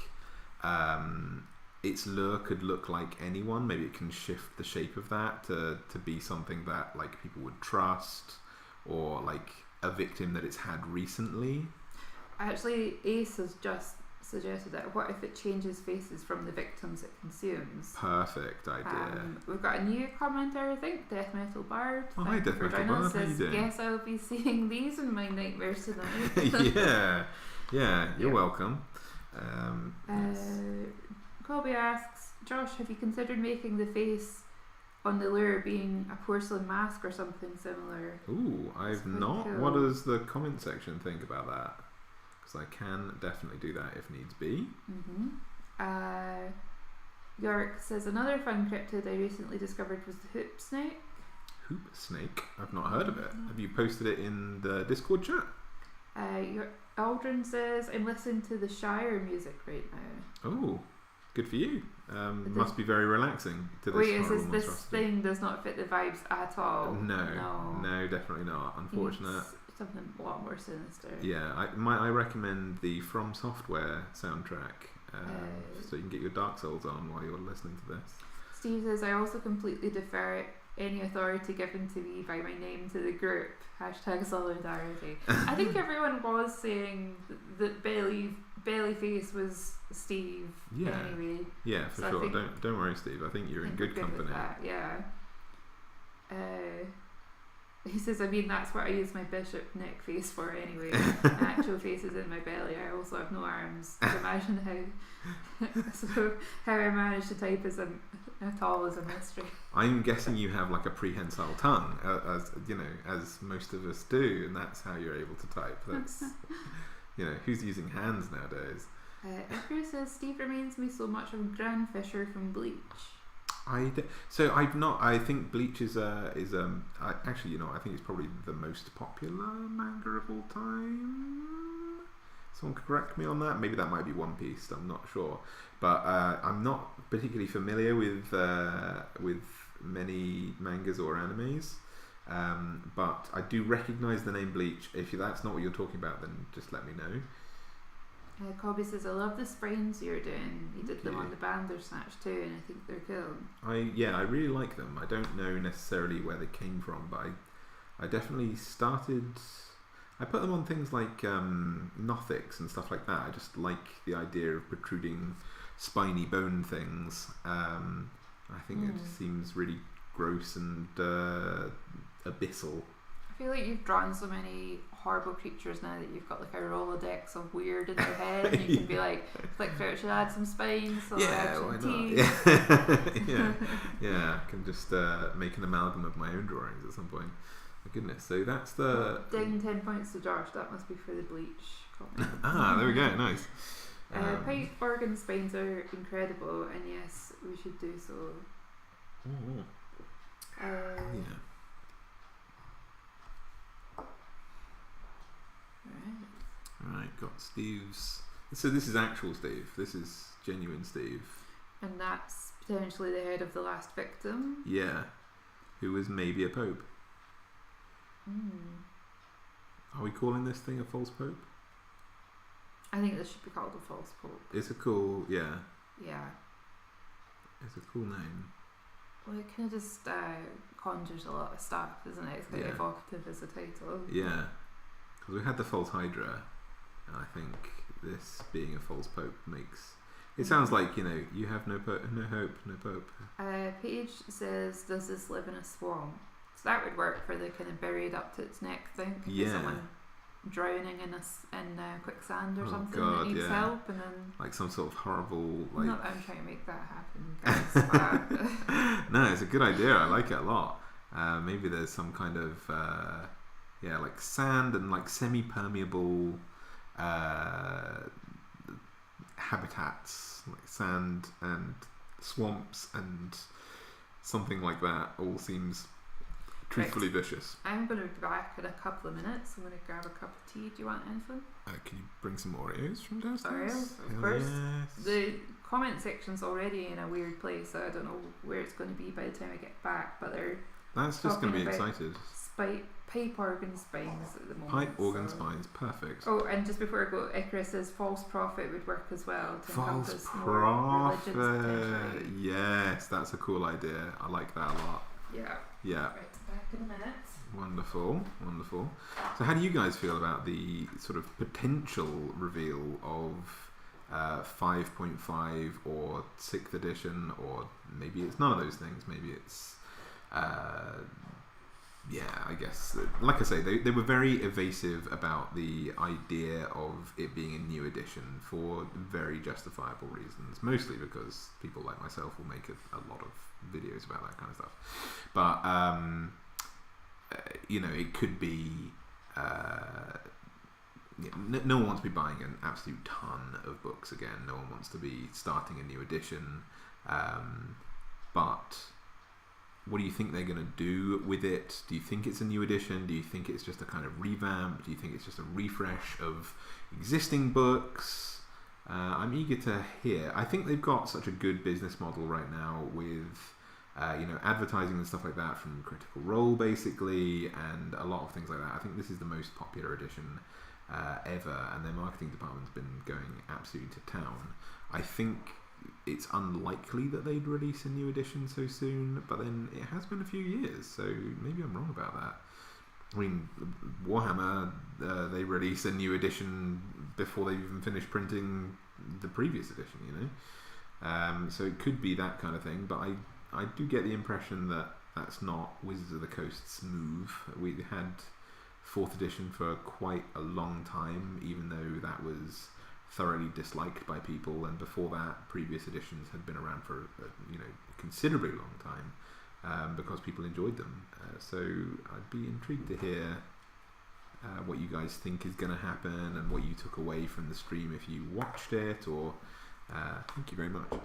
its lure could look like anyone. Maybe it can shift the shape of that to be something that like people would trust, or like a victim that it's had recently. Actually, Ace has just suggested that. What if it changes faces from the victims it consumes? Perfect idea. We've got a new commenter, I think, Death Metal Bard. Oh, hi, Death Metal Bard. How you doing? Guess I'll be seeing these in my nightmares tonight. yeah. You're welcome. Colby asks, Josh, have you considered making the face on the lure being a porcelain mask or something similar? Ooh, I've not. Cool. What does the comment section think about that? Because I can definitely do that if needs be. York says, another fun cryptid I recently discovered was the hoop snake. Hoop snake? I've not heard of it. Have you posted it in the Discord chat? Aldrin says, I'm listening to the Shire music right now. Oh, good for you. Must be very relaxing to this. This thing does not fit the vibes at all. No, definitely not. Unfortunate. It's something a lot more sinister. Yeah, I recommend the From Software soundtrack, so you can get your Dark Souls on while you're listening to this. Steve says, I also completely defer any authority given to me by my name to the group. #solidarity. I think everyone was saying that Belly Face was Steve. Anyway. Yeah, for sure. Don't worry, Steve. I think you're in good company. With that, yeah. He says, I mean, that's what I use my bishop neck face for anyway. Actual face is in my belly. I also have no arms. So imagine how I managed to type at all is a mystery. I'm guessing you have like a prehensile tongue, as you know, as most of us do, and that's how you're able to type. That's who's using hands nowadays? Aggro says Steve reminds me so much of Gran Fisher from Bleach. I've not. I think Bleach is actually, I think it's probably the most popular manga of all time. Someone could correct me on that. Maybe that might be One Piece. I'm not sure, but I'm not particularly familiar with many mangas or animes. But I do recognise the name Bleach. If that's not what you're talking about, then just let me know. Colby says, I love the sprains you're doing. You did them on the Bandersnatch too, and I think they're cool. I really like them. I don't know necessarily where they came from, but I definitely started. I put them on things like Nothics and stuff like that. I just like the idea of protruding spiny bone things. I think it just seems really gross and abyssal. I feel like you've drawn so many horrible creatures now that you've got like a Rolodex of weird in your head, and you can be like, flick through it, should I add some spines? So Yeah, why not? Yeah, I can just make an amalgam of my own drawings at some point. My goodness, so that's the... Ding 10 points to Josh, that must be for the Bleach comment. There we go, nice. Pipe organ spines are incredible, and yes, we should do so. Right, got Steve's. So this is actual Steve. This is genuine Steve. And that's potentially the head of the last victim. Yeah, who was maybe a pope. Are we calling this thing a false pope? I think this should be called a false pope. It's a cool, yeah. It's a cool name. Well, it kind of just conjures a lot of stuff, isn't it? It's quite evocative as a title. Yeah, because we had the false Hydra, and I think this being a false pope makes... It sounds like, you have no hope, no pope. Paige says, does this live in a swamp? So that would work for the kind of buried up to its neck thing. Yeah. Someone drowning in quicksand or something that needs help, and then... Like some sort of horrible... Not that I'm trying to make that happen, guys. No, it's a good idea. I like it a lot. Maybe there's some kind of... like sand and like semi-permeable habitats, like sand and swamps and something like that. All seems truthfully vicious. I'm going to be back in a couple of minutes. I'm going to grab a cup of tea. Do you want anything? Can you bring some Oreos from downstairs? Oreos, of course. Yes. The comment section's already in a weird place, so I don't know where it's going to be by the time I get back, but that's just going to be excited. Pipe organ spines at the moment. Pipe organ spines, perfect. Oh, and just before I go, Icarus says false prophet would work as well. To false prophet, yes, that's a cool idea. I like that a lot. Yeah. Right, back in a minute. Wonderful. So how do you guys feel about the sort of potential reveal of 5.5 or 6th edition, or maybe it's none of those things, maybe it's I guess, like I say, they were very evasive about the idea of it being a new edition for very justifiable reasons, mostly because people like myself will make a lot of videos about that kind of stuff. But it could be no one wants to be buying an absolute ton of books again. No one wants to be starting a new edition, but what do you think they're going to do with it? Do you think it's a new edition? Do you think it's just a kind of revamp? Do you think it's just a refresh of existing books? I'm eager to hear. I think they've got such a good business model right now with advertising and stuff like that from Critical Role, basically, and a lot of things like that. I think this is the most popular edition ever, and their marketing department's been going absolutely to town. I think it's unlikely that they'd release a new edition so soon, but then it has been a few years, so maybe I'm wrong about that. I mean, Warhammer, they release a new edition before they've even finished printing the previous edition, so it could be that kind of thing, but I do get the impression that That's not Wizards of the Coast's move. We had 4th edition for quite a long time, even though that was thoroughly disliked by people, and before that previous editions had been around for a considerably long time, because people enjoyed them. So I'd be intrigued to hear what you guys think is going to happen and what you took away from the stream if you watched it, or thank you very much, or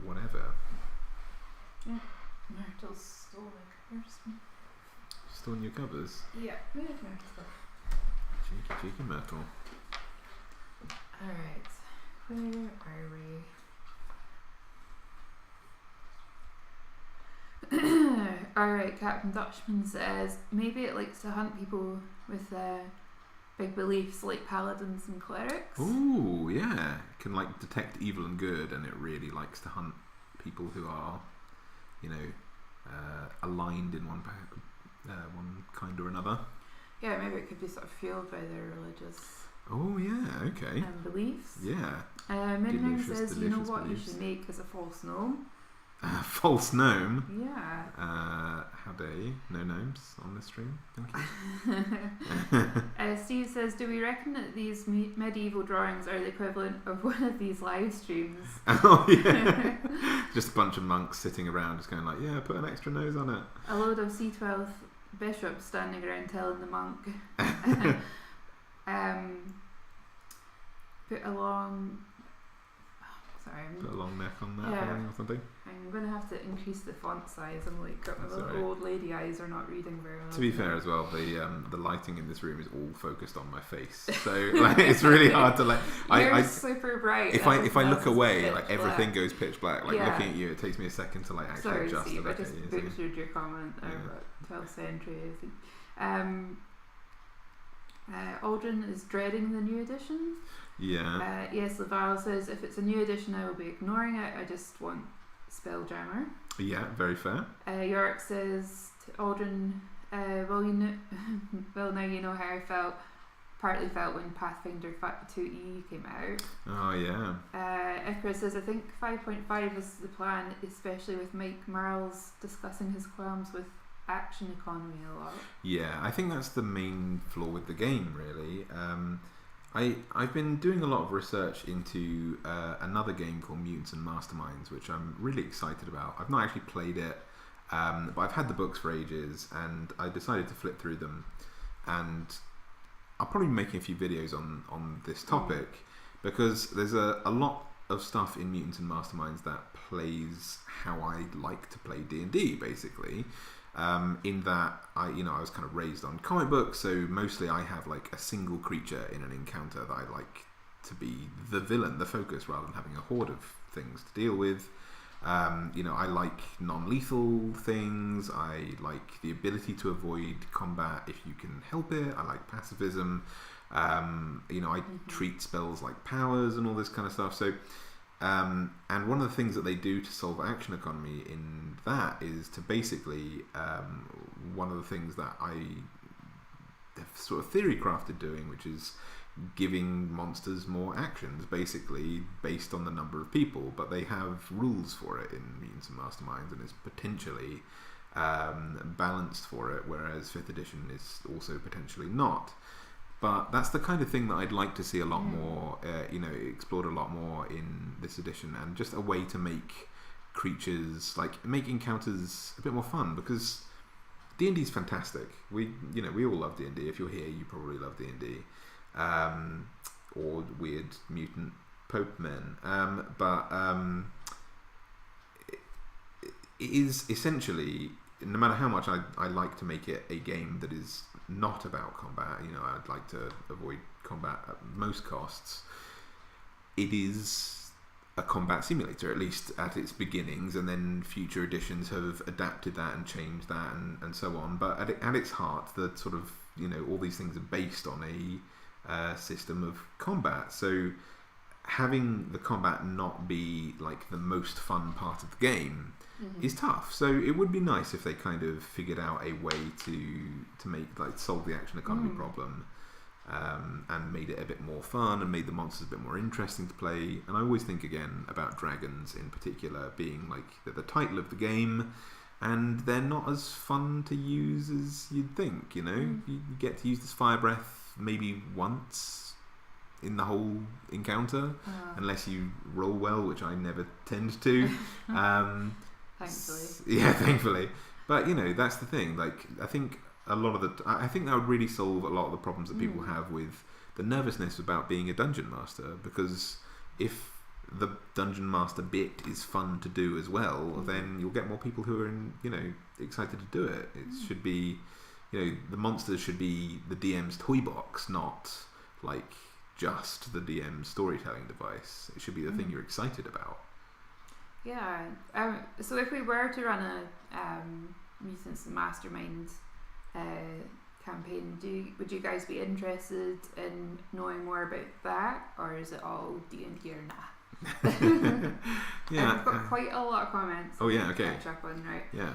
whatever. Yeah, Myrtle's stole my covers. Stolen your covers? Yeah, where's Myrtle? Cheeky Myrtle. Alright, where are we? Alright, Captain Dutchman says, maybe it likes to hunt people with big beliefs like paladins and clerics. Ooh, yeah. It can detect evil and good, and it really likes to hunt people who are, aligned in one kind or another. Yeah, maybe it could be sort of fueled by their religious okay. beliefs. Yeah. Midnight says, you know what beliefs. you should make as a false gnome? False gnome? Yeah. How dare you? No gnomes on this stream. Thank you. Steve says, do we reckon that these medieval drawings are the equivalent of one of these live streams? Oh, yeah. Just a bunch of monks sitting around just going yeah, put an extra nose on it. A load of C12 bishops standing around telling the monk, put a long neck on that or something. I'm going to have to increase the font size. I'm got my little old lady eyes are not reading very well. To be fair as well, the lighting in this room is all focused on my face, so it's really hard to You're super bright. If I look away, everything black. goes pitch black. Looking at you, it takes me a second to actually adjust. Steve, I just butchered your comment about 12th century, I think. Aldrin is dreading the new edition. Yeah. Yes, Laval says, if it's a new edition, I will be ignoring it. I just want Spelljammer. Yeah, very fair. York says to Aldrin, well, now you know how I partly felt when Pathfinder 2E came out. Oh, yeah. Icarus says, I think 5.5 is the plan, especially with Mike Merle's discussing his qualms with action economy a lot. Yeah, I think that's the main flaw with the game, really. I've been doing a lot of research into another game called Mutants and Masterminds, which I'm really excited about. I've not actually played it, but I've had the books for ages, and I decided to flip through them, and I'll probably be making a few videos on this topic, because there's a lot of stuff in Mutants and Masterminds that plays how I like to play D&D, basically. In that I was kind of raised on comic books, so mostly I have a single creature in an encounter that I like to be the villain, the focus, rather than having a horde of things to deal with. I like non-lethal things. I like the ability to avoid combat if you can help it. I like pacifism. I treat spells like powers and all this kind of stuff. So and one of the things that they do to solve action economy in that is to basically, one of the things that I have sort of theory crafted doing, which is giving monsters more actions, basically based on the number of people, but they have rules for it in Mutants and Masterminds, and it's potentially balanced for it, whereas 5th edition is also potentially not. But that's the kind of thing that I'd like to see a lot more, explored a lot more in this edition, and just a way to make creatures, make encounters a bit more fun, because D&D is fantastic. We all love D&D. If you're here, you probably love D&D, or weird mutant Pope men. It is essentially, no matter how much I like to make it a game that is not about combat, I'd like to avoid combat at most costs. It is a combat simulator, at least at its beginnings, and then future editions have adapted that and changed that and so on. But at its heart, the sort of, all these things are based on a system of combat. So having the combat not be the most fun part of the game is tough. So it would be nice if they kind of figured out a way to make solve the action economy problem. and made it a bit more fun and made the monsters a bit more interesting to play. And I always think again about dragons in particular being like they're the title of the game, and they're not as fun to use as you'd think. You get to use this fire breath maybe once in the whole encounter, unless you roll well, which I never tend to. Thankfully. Yeah, thankfully. But that's the thing. Like, I think I think that would really solve a lot of the problems that people have with the nervousness about being a dungeon master, because if the dungeon master bit is fun to do as well, then you'll get more people who are excited to do it. It should be, the monsters should be the DM's toy box, not like just the DM's storytelling device. It should be the thing you're excited about. Yeah. So if we were to run a Mutants Mastermind campaign, would you guys be interested in knowing more about that, or is it all D&D or nah? Yeah, we've got quite a lot of comments. Oh yeah, okay. To catch up on, right? Yeah.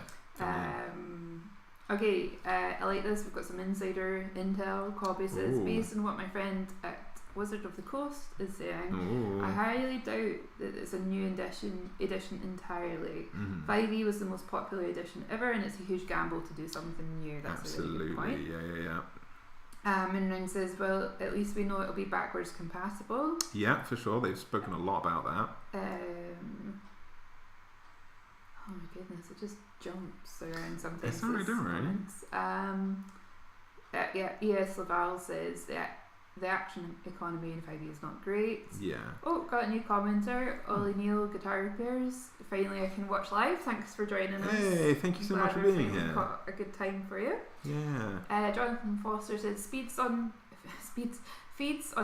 Okay, I like this. We've got some insider intel. Cobby says, based on what my friend at Wizard of the Coast is saying, I highly doubt that it's a new edition entirely. 5e was the most popular edition ever, and it's a huge gamble to do something new. That's absolutely a really good point. Yeah. Minring says, well, at least we know it'll be backwards compatible. Yeah, for sure. They've spoken a lot about that. Oh my goodness, it just jumps around some It's things. alright, Yeah, ES Laval says that the action economy in 5e is not great. Yeah. Oh, got a new commenter. Ollie Neal, Guitar Repairs. Finally I can watch live. Thanks for joining us. Hey, thank you so much for being here. Got a good time for you. Yeah. Jonathan Foster says feeds on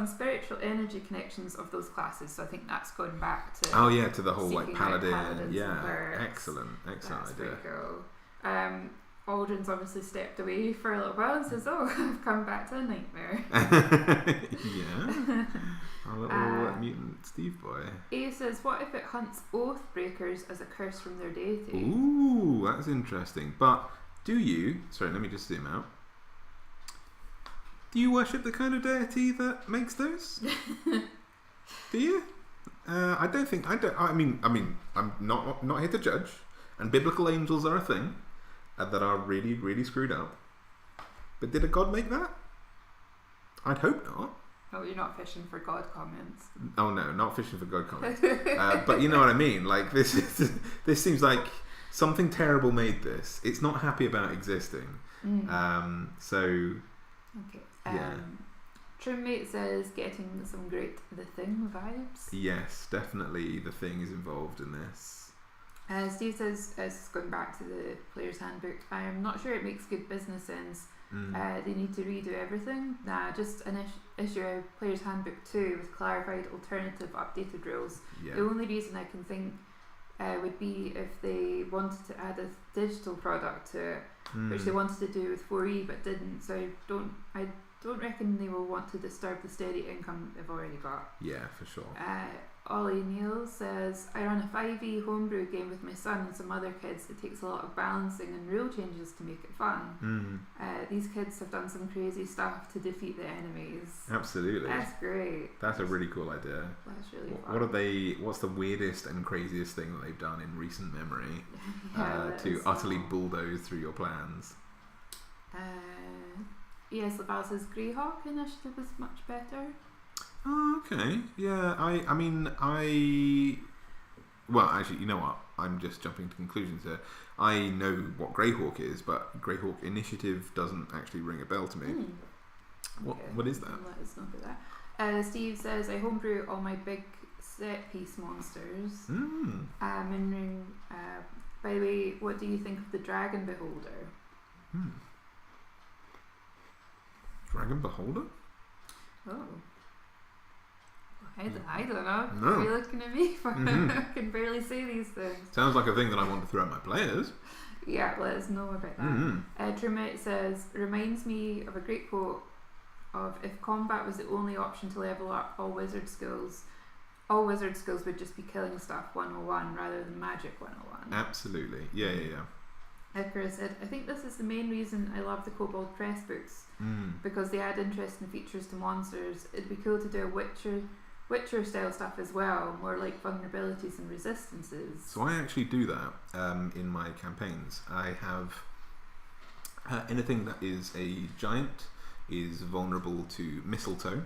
spiritual energy connections of those classes. So I think that's going back to to the whole like paladin. Yeah. Excellent that's idea. pretty cool. Aldrin's obviously stepped away for a little while and says, oh, I've come back to a nightmare. Yeah. Our little mutant Steve boy. A says, what if it hunts oath breakers as a curse from their deity? Ooh, that's interesting. But do you, sorry, let me just zoom out. Do you worship the kind of deity that makes those? Do you? I mean, I'm not here to judge, and biblical angels are a thing. That are really, really screwed up. But did a god make that? I'd hope not. Oh, you're not fishing for God comments. Oh no, not fishing for God comments. But you know what I mean. Like this seems like something terrible made this. It's not happy about existing. So. Okay. Yeah. Trimmate says getting some great The Thing vibes. Yes, definitely. The Thing is involved in this. Steve says, going back to the player's handbook, I'm not sure it makes good business sense. They need to redo everything. Just issue a player's handbook 2 with clarified alternative updated rules. Yeah. The only reason I can think would be if they wanted to add a digital product to it, which they wanted to do with 4E but didn't. So I don't reckon they will want to disturb the steady income they've already got. Yeah, for sure. Ollie Neal says, I run a 5e homebrew game with my son and some other kids. It takes a lot of balancing and rule changes to make it fun. These kids have done some crazy stuff to defeat the enemies. Absolutely. That's great. That's a really cool idea. That's really fun. What's the weirdest and craziest thing that they've done in recent memory to is utterly bulldoze through your plans? Yes, Laval says Greyhawk initiative is much better. Oh, okay. Yeah, well, actually, you know what? I'm just jumping to conclusions here. I know what Greyhawk is, but Greyhawk Initiative doesn't actually ring a bell to me. What is that? Let us know about that. Steve says, I homebrew all my big set piece monsters. And by the way, what do you think of the Dragon Beholder? Dragon Beholder? Oh. I don't know. No. Are you looking at me for I can barely say these things. Sounds like a thing that I want to throw at my players. Yeah, let us know about that. Trimit says, reminds me of a great quote of, if combat was the only option to level up all wizard skills would just be killing stuff 101 rather than magic 101. Absolutely. Yeah. Aggro said, I think this is the main reason I love the Kobold Press books, because they add interesting features to monsters. It'd be cool to do a Witcher style stuff as well, more like vulnerabilities and resistances. So I actually do that in my campaigns. I have anything that is a giant is vulnerable to mistletoe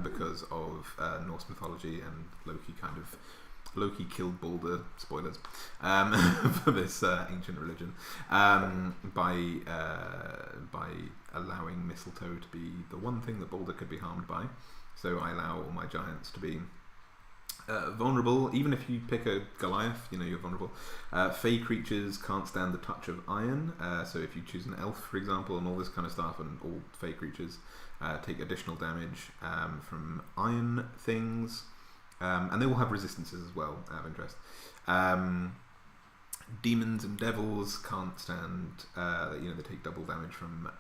because of Norse mythology, and Loki killed Balder, spoilers, for this ancient religion, by allowing mistletoe to be the one thing that Balder could be harmed by. So I allow all my giants to be vulnerable. Even if you pick a Goliath, you're vulnerable. Fey creatures can't stand the touch of iron, so if you choose an elf, for example, and all this kind of stuff, and all Fey creatures take additional damage from iron things. And they all have resistances as well, out of interest. Demons and devils can't stand, they take double damage from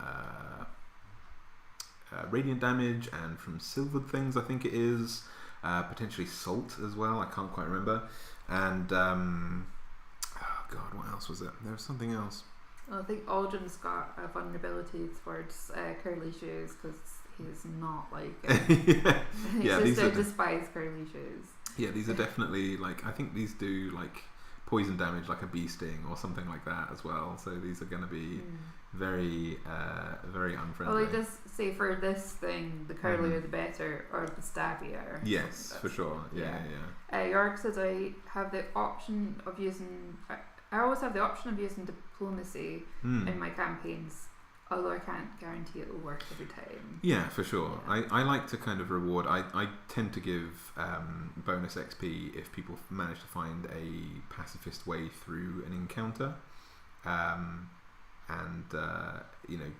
radiant damage and from silvered things, I think it is. Potentially salt as well, I can't quite remember. And, oh god, what else was it? There was something else. Well, I think Aldrin's got a vulnerability towards curly shoes, because he's not like it. He's just despise curly shoes. Yeah, these are definitely I think these do poison damage, like a bee sting or something like that as well. So these are going to be very very unfriendly. Well, he does say for this thing, the curlier the better, or the stabbier. Yes, for sure. Yeah. York says I have the option of using. I always have the option of using diplomacy in my campaigns, although I can't guarantee it will work every time. Yeah, for sure. Yeah. I like to kind of reward. I tend to give bonus XP if people manage to find a pacifist way through an encounter.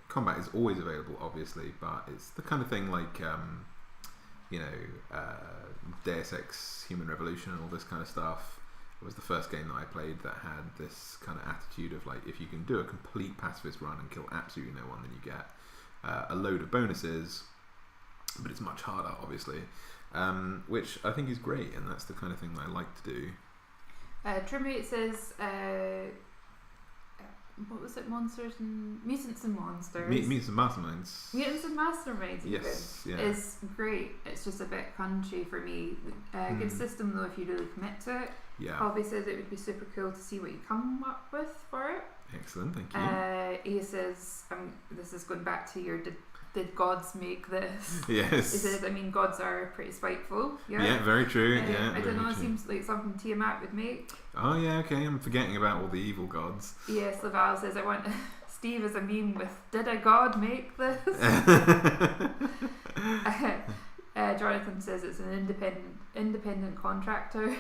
Combat is always available, obviously, but it's the kind of thing Deus Ex Human Revolution and all this kind of stuff. It was the first game that I played that had this kind of attitude of if you can do a complete pacifist run and kill absolutely no one, then you get a load of bonuses, but it's much harder, obviously, which I think is great, and that's the kind of thing that I like to do. Trimate says, what was it? Mutants and Monsters. Mutants and Masterminds. Mutants and Masterminds. Yes, yeah. Is great. It's just a bit crunchy for me. Good system though if you really commit to it. Yeah. Hobby says it would be super cool to see what you come up with for it. Excellent, thank you. He says, this is going back to your did gods make this? Yes. He says, gods are pretty spiteful. Yeah, very true. I don't know, it seems like something Tiamat would make. Oh yeah, okay, I'm forgetting about all the evil gods. Yes, Laval says, I want Steve as a meme with, did a god make this? Jonathan says it's an independent contractor.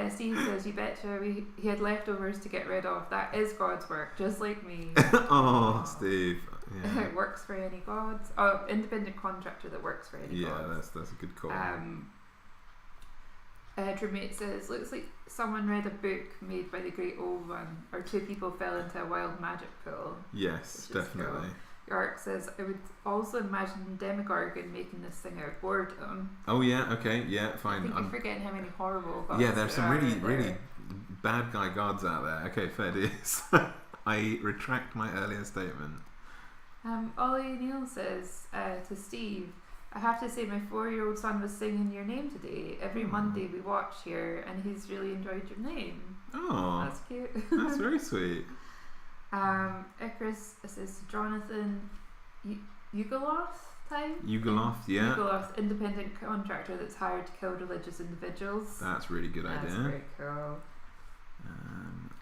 Steve says, you betcha he had leftovers to get rid of. That is God's work, just like me. Oh, Steve. Yeah. It works for any gods. Oh, independent contractor that works for any gods. Yeah, that's a good call. Drumate says, looks like someone read a book made by the Great Old One, or two people fell into a wild magic pool. Yes, definitely. Cool. York says, I would also imagine Demogorgon making this thing out of boredom. Oh yeah, okay, yeah, fine. I think you're forgetting how many horrible gods. Yeah, there's some really bad guy gods out there. Okay, fair dues. I retract my earlier statement. Ollie Neal says to Steve, I have to say my 4-year-old son was singing your name today. Every Monday we watch here and he's really enjoyed your name. Oh, that's cute. That's very sweet. Icarus says to Jonathan, Yugoloth time? Yugoloth, yeah. Yugoloth, independent contractor that's hired to kill religious individuals. That's really good idea. That's very cool.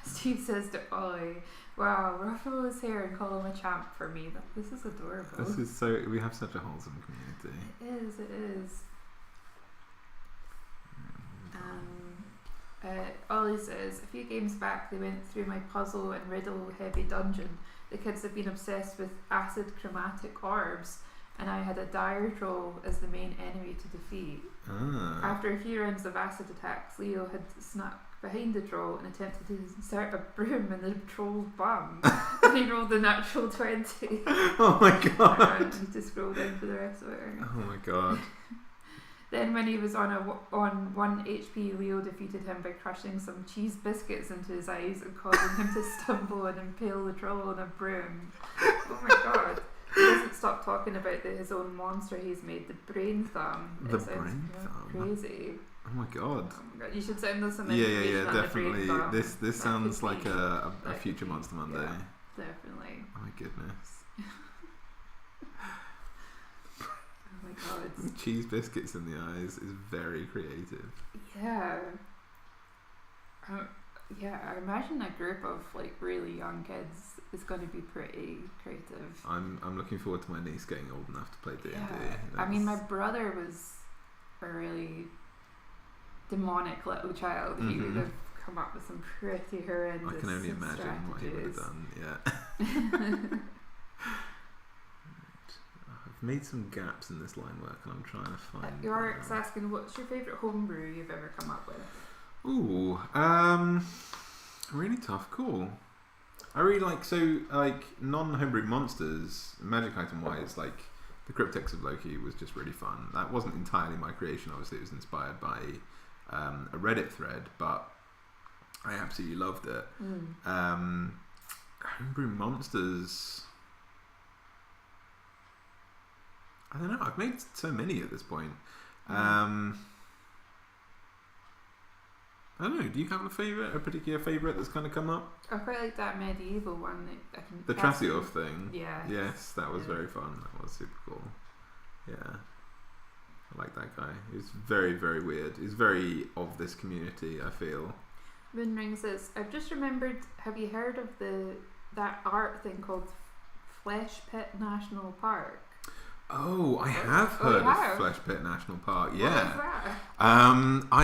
Steve says to Ollie, wow, ruffle his hair and call him a champ for me. This is adorable. This is so, we have such a wholesome community. It is. Ollie says, a few games back they went through my puzzle and riddle heavy dungeon. The kids have been obsessed with acid chromatic orbs, and I had a dire troll as the main enemy to defeat. After a few rounds of acid attacks, Leo had snuck behind the troll and attempted to insert a broom in the troll's bum. And he rolled a natural 20. Oh my god! And he just scrolled down for the rest of it. Oh my god. Then when he was on 1 HP, Leo defeated him by crushing some cheese biscuits into his eyes and causing him to stumble and impale the troll on a broom. Oh my god. He doesn't stop talking about his own monster he's made, the brain thumb. The brain thumb? Crazy. Oh my god. You should send us some Yeah, information on definitely. the brain thumb. This sounds like a future Monster Monday. Yeah, definitely. Oh my goodness. Oh my god. Cheese biscuits in the eyes is very creative. Yeah. Yeah, I imagine a group of like really young kids is going to be pretty creative. I'm looking forward to my niece getting old enough to play D&D. Yeah. I mean, my brother was a really demonic little child. He would have come up with some pretty horrendous I can only imagine strategies. what he would have done. Yeah. I've made some gaps in this line work, and I'm trying to find. Yorick's asking, what's your favourite homebrew you've ever come up with? Ooh, really tough call. I really like non-homebrew monsters, magic item wise, like the Cryptex of Loki was just really fun. That wasn't entirely my creation, obviously it was inspired by a Reddit thread, but I absolutely loved it. Homebrew monsters, I don't know, I've made so many at this point. I don't know, do you have a particular favourite that's kind of come up? I quite like that medieval one. That I can The Trasioth thing? Yeah. Yes, that was very fun. That was super cool. Yeah. I like that guy. He's very, very weird. He's very of this community, I feel. Moonring says, I've just remembered, have you heard of that art thing called Flesh Pit National Park? Oh, I have heard of Flesh Pit National Park. Yeah. What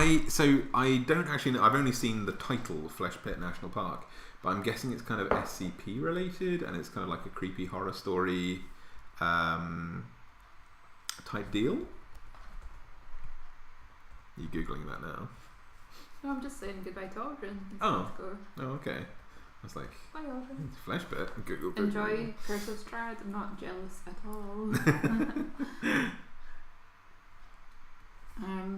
is that? I don't actually know. I've only seen the title Flesh Pit National Park, but I'm guessing it's kind of SCP related, and it's kind of like a creepy horror story type deal. Are you googling that now? No, I'm just saying goodbye to Aldrin. Oh, okay. I was like, bye, Aldrin. Flesh Pit. Google. Enjoy Curse of Strahd. I'm not jealous at all.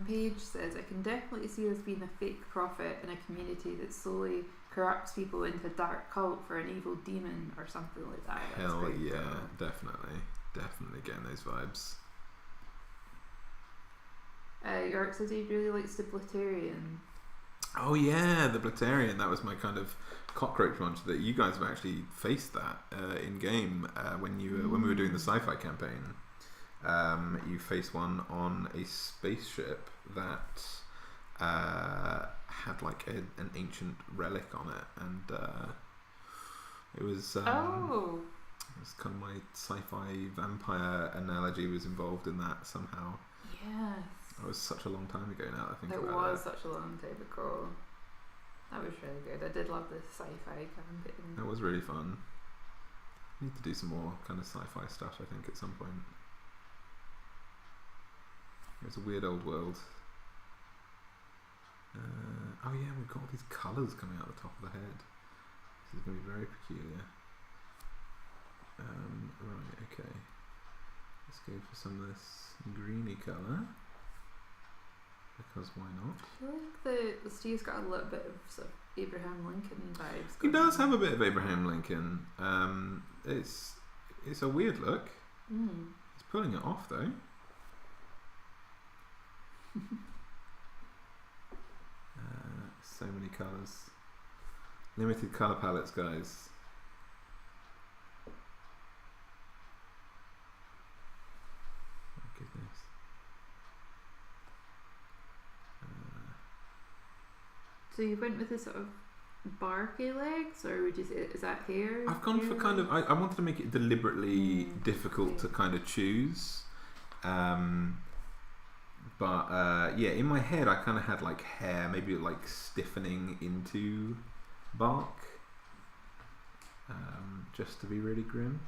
Paige says, I can definitely see this being a fake prophet in a community that slowly corrupts people into a dark cult for an evil demon or something like that. Hell yeah, cool. Definitely getting those vibes. York says he really likes the Blaterian. Oh yeah, the Blaterian. That was my kind of cockroach monster that you guys have actually faced that in game when we were doing the sci-fi campaign. You faced one on a spaceship that had like an ancient relic on it, and it was it was kind of my sci-fi vampire analogy was involved in that somehow. Yes. That was such a long time ago now. I think it was such a long time ago. That was really good. I did love the sci-fi campaign. That was really fun. Need to do some more kind of sci-fi stuff, I think, at some point. It's a weird old world. Oh yeah, we've got all these colours coming out the top of the head. This is going to be very peculiar. Right, okay. Let's go for some of this greeny colour. Because why not? I feel like the Steve's got a little bit of sort of Abraham Lincoln vibes. He does have a bit of Abraham Lincoln. It's a weird look. He's pulling it off though. So many colours. Limited colour palettes, guys. Oh goodness. So you went with the sort of barky legs, or would you say, is that hair? I've gone for kind of, I wanted to make it deliberately difficult to kind of choose. But yeah, in my head I kind of had like hair, maybe like stiffening into bark, just to be really grim.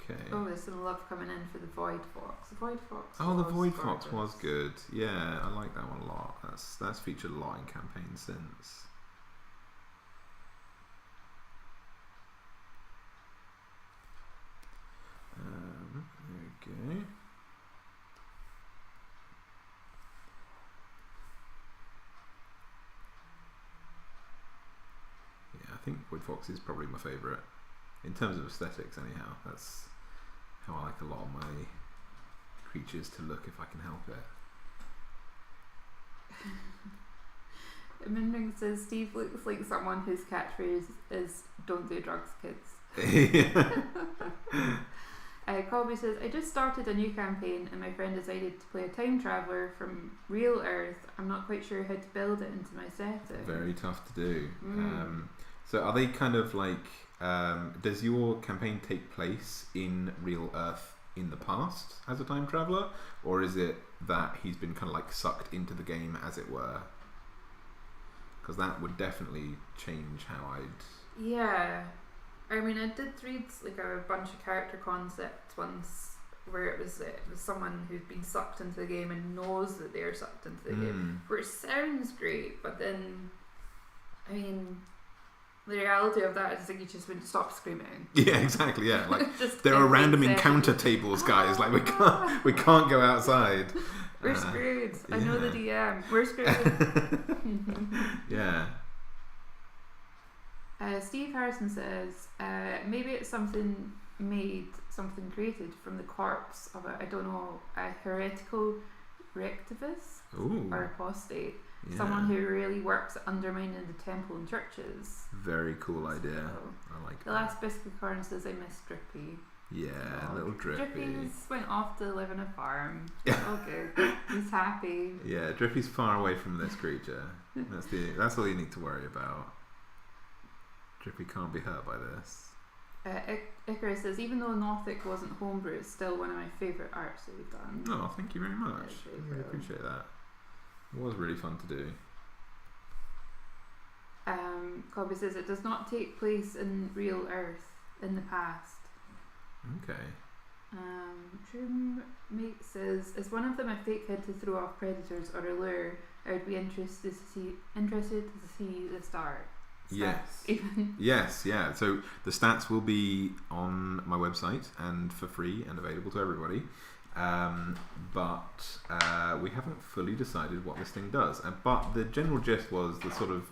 Okay. Oh, there's some love coming in for the Void Fox. The Void Fox. Oh, the Void Fox was good. Yeah, I like that one a lot. That's featured a lot in campaigns since. There we go. think Wood Fox is probably my favourite in terms of aesthetics. Anyhow, that's how I like a lot of my creatures to look if I can help it. Minring says Steve looks like someone whose catchphrase is "Don't do drugs, kids." Colby says, I just started a new campaign and my friend decided to play a time traveller from real Earth. I'm not quite sure how to build it into my setting. Very tough to do. So are they kind of like, does your campaign take place in real Earth in the past as a time traveller, or is it that he's been kind of like sucked into the game, as it were? Because that would definitely change how I'd... Yeah. I mean, I did read like a bunch of character concepts once where it was someone who's been sucked into the game and knows that they're sucked into the game, which sounds great, but then, I mean, the reality of that is like you just wouldn't stop screaming. Yeah, exactly. Yeah, like there are random encounter tables, guys. Like we can't go outside. We're screwed. I know the DM. We're screwed. Yeah. Steve Harrison says, maybe it's something created from the corpse of a heretical rectivus or apostate. Yeah. Someone who really works at undermining the temple and churches. Very cool idea. So, I like the last Biscuitcorn says, I miss Drippy. Yeah, little Drippy. Drippy's went off to live on a farm. Okay, he's happy. Yeah, Drippy's far away from this creature. That's all you need to worry about. Drippy can't be hurt by this. Icarus says, even though Nothic wasn't homebrew, it's still one of my favourite arts that we've done. Oh, thank you very much. I really appreciate that. It was really fun to do. Colby says, it does not take place in real Earth in the past. Okay. Troommate says, is one of them a fake head to throw off predators or a lure? I would be interested to see the start. Yes. Yes, yeah. So the stats will be on my website and for free and available to everybody. But we haven't fully decided what this thing does. But the general gist was the sort of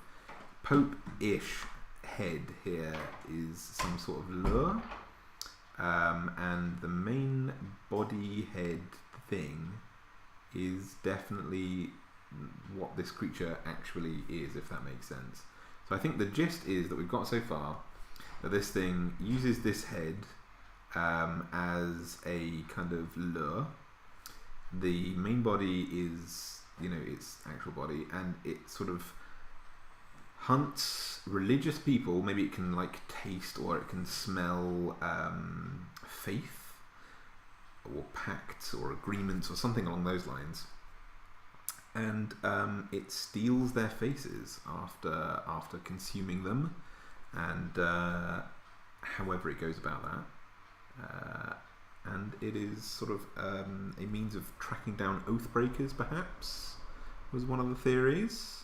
Pope-ish head here is some sort of lure. And the main body head thing is definitely what this creature actually is, if that makes sense. So I think the gist is that we've got so far that this thing uses this head as a kind of lure. The main body is, its actual body, and it sort of hunts religious people. Maybe it can like taste or it can smell faith or pacts or agreements or something along those lines. And it steals their faces after consuming them, and however it goes about that. And it is sort of a means of tracking down Oathbreakers, perhaps, was one of the theories.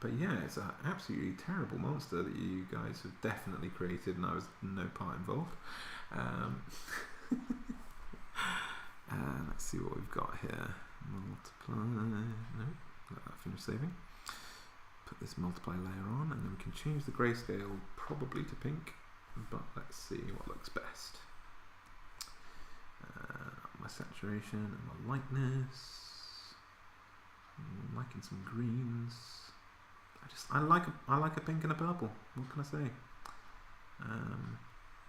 But yeah, it's an absolutely terrible monster that you guys have definitely created, and I was no part involved. Let's see what we've got here. Multiply. No, let that finish saving. Put this multiply layer on, and then we can change the grayscale probably to pink. But let's see what looks best. My saturation and my lightness. I'm liking some greens. I like a pink and a purple. What can I say?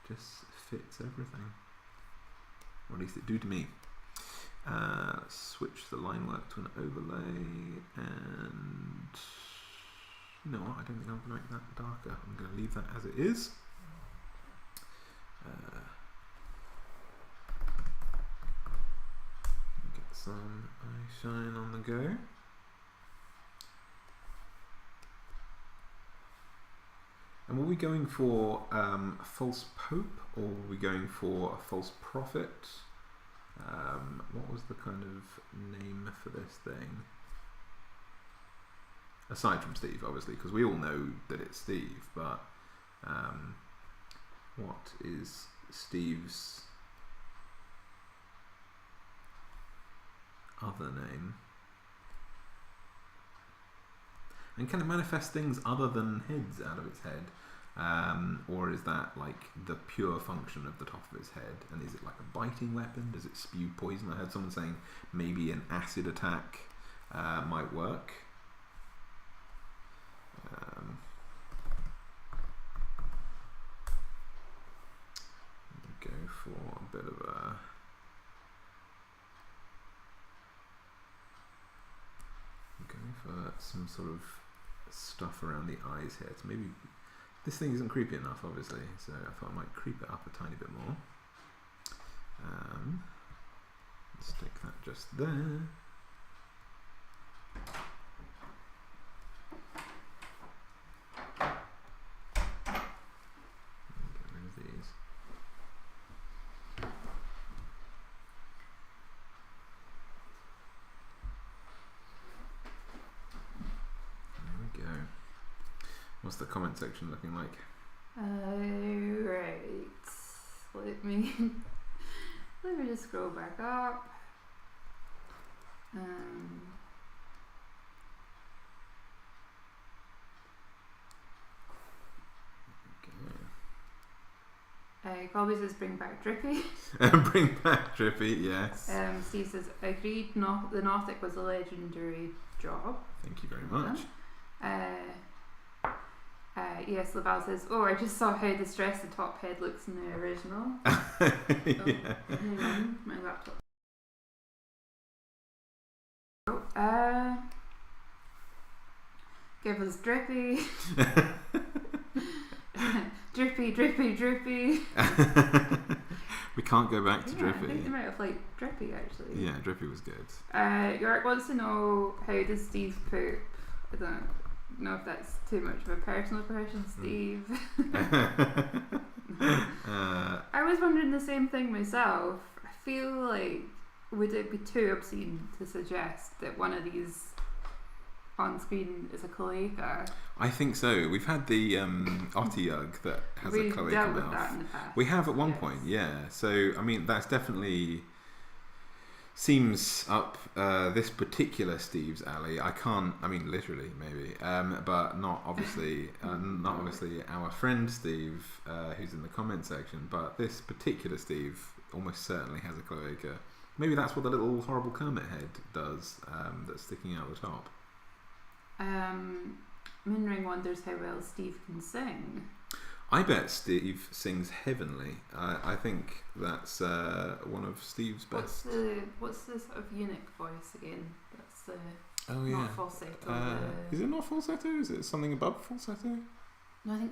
Just fits everything. Or at least it do to me. Let's switch the line work to an overlay, and you know what, I don't think I'm going to make that darker. I'm going to leave that as it is. Get some eye shine on the go. And were we going for a false pope, or were we going for a false prophet? What was the kind of name for this thing? Aside from Steve, obviously, because we all know that it's Steve, but what is Steve's other name? And can it manifest things other than heads out of its head? Or is that like the pure function of the top of its head? And is it like a biting weapon? Does it spew poison? I heard someone saying maybe an acid attack might work. Go for a bit of a... Going for some sort of stuff around the eyes here. So maybe this thing isn't creepy enough, obviously, so I thought I might creep it up a tiny bit more. Stick that just there. Get rid of these. What's the comment section looking like? Right. Let me just scroll back up. Colby says bring back Drippy. Bring back Drippy, yes. Steve says agreed. The Nauthic was a legendary job. Thank you very much. Yes, Laval says, oh, I just saw how distressed the top head looks in the original. Yeah. Hang on, my laptop. Give us Drippy. Drippy, Drippy, Drippy. We can't go back to Drippy. I think they might have liked Drippy actually. Yeah, Drippy was good. York wants to know, how does Steve poop? I don't know if that's too much of a personal question, Steve. I was wondering the same thing myself. I feel like, would it be too obscene to suggest that one of these on screen is a cloaca? I think so. We've had the Otyug that has a cloaca dealt mouth. With that in the past. We have at one point, yeah. So I mean, that's definitely seems up this particular Steve's alley. I mean literally maybe, but not obviously, not obviously our friend Steve who's in the comment section. But this particular Steve almost certainly has a cloaca. Maybe that's what the little horrible Kermit head does, that's sticking out the top. Minring wonders how well Steve can sing. I bet Steve sings heavenly. I think that's one of Steve's best. What's the sort of eunuch voice again? That's not falsetto. Is it not falsetto? Is it something above falsetto? No, I think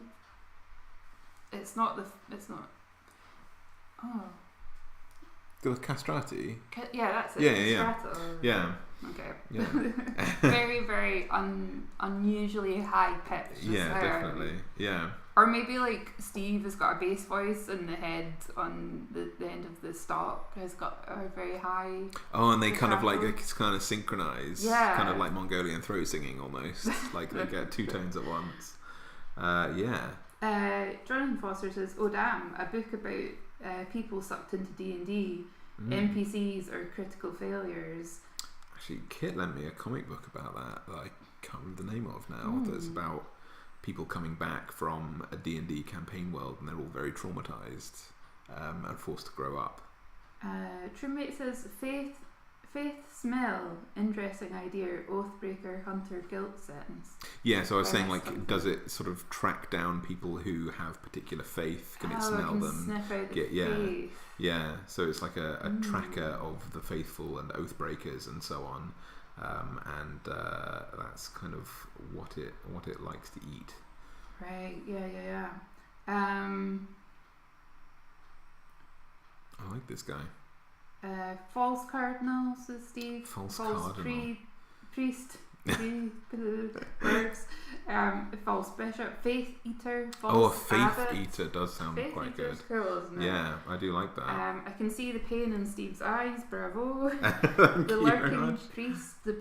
it's not. It's not. Oh. The castrati. Yeah, that's it. Yeah. Castrato. Yeah. Okay. Yeah. Very, very unusually high pitch. Yeah, definitely. Yeah. Or maybe like Steve has got a bass voice and the head on the end of the stop has got a very high. Oh, and they kind of like it's kind of synchronise. Yeah. Kind of like Mongolian throat singing almost. Like they get two tones at once. Yeah. Jonathan Foster says, "Oh damn, a book about people sucked into D&D, NPCs or critical failures." Actually, Kit lent me a comic book about that I can't remember the name of now. That's about people coming back from a D&D campaign world and they're all very traumatized and forced to grow up. Truemate says, Faith Smell, interesting idea, Oathbreaker, Hunter, guilt sentence. Yeah, so I was saying, like, does it sort of track down people who have particular faith? Can it smell them? Sniff out the faith. Yeah, so it's like a tracker of the faithful and Oathbreakers and so on. And that's kind of what it likes to eat. Right. Yeah. I like this guy. False cardinal, says Steve. False cardinal. Priest. Words. False bishop. Faith eater. False faith abbot. Eater does sound faith quite good. Cool, isn't it? Yeah, I do like that. I can see the pain in Steve's eyes. Bravo. Thank the you very lurking much. priest. The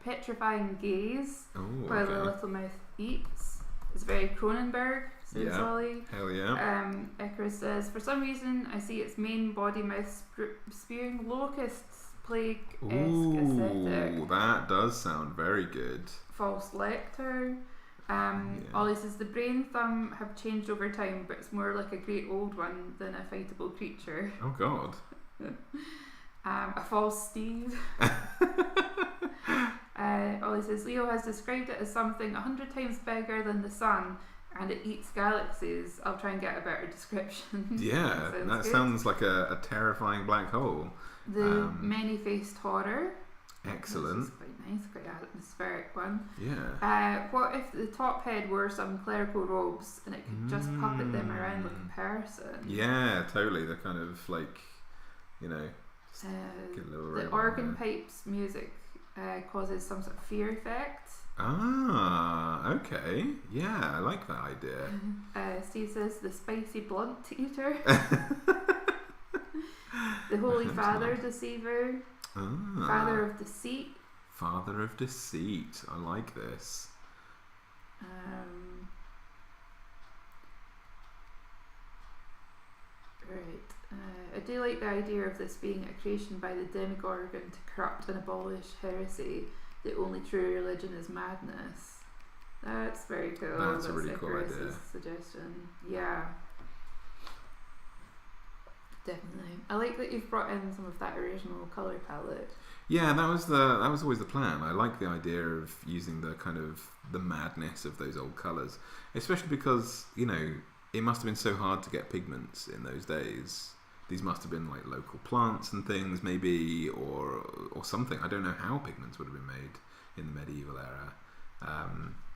petrifying gaze. Oh, While the little mouth eats. It's very Cronenberg, says Ollie. Hell yeah. Icarus says, for some reason I see its main body mouth spewing locusts. Plague-esque aesthetic. Ooh, that does sound very good. False Lecter. Ollie says the brain thumb have changed over time, but it's more like a great old one than a fightable creature. Oh God. A false Steve. Ollie says Leo has described it as something 100 times bigger than the sun, and it eats galaxies. I'll try and get a better description. Yeah, that sounds like a terrifying black hole. The many-faced horror. Excellent. This is quite nice, quite an atmospheric one. Yeah. What if the top head wore some clerical robes and it could just puppet them around like a person? Yeah, totally. They're kind of like, get a little the organ pipes music causes some sort of fear effect. Ah, okay. Yeah, I like that idea. Steve says the spicy blood eater. The Holy Father Deceiver. Father of Deceit. Father of Deceit. I like this. I do like the idea of this being a creation by the Demogorgon to corrupt and abolish heresy. The only true religion is madness. That's very cool. That's a really cool idea. Suggestion. Yeah. Definitely. I like that you've brought in some of that original colour palette. Yeah, that was always the plan. I like the idea of using the kind of the madness of those old colours, especially because it must have been so hard to get pigments in those days. These must have been like local plants and things, maybe, or something. I don't know how pigments would have been made in the medieval era.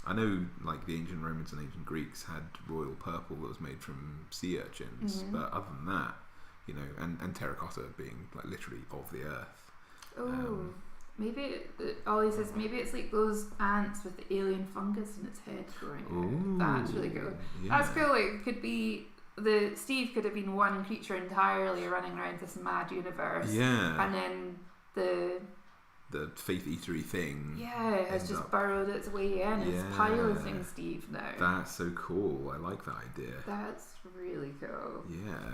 I know, like the ancient Romans and ancient Greeks had royal purple that was made from sea urchins, but other than that, and terracotta being like literally of the earth. Oh, maybe Ollie says maybe it's like those ants with the alien fungus in its head growing out. That's really cool. Yeah. That's cool. It could be Steve could have been one creature entirely running around this mad universe. Yeah. And then the faith eatery thing. Yeah, has just burrowed its way in. It's piloting Steve now. That's so cool. I like that idea. That's really cool. Yeah.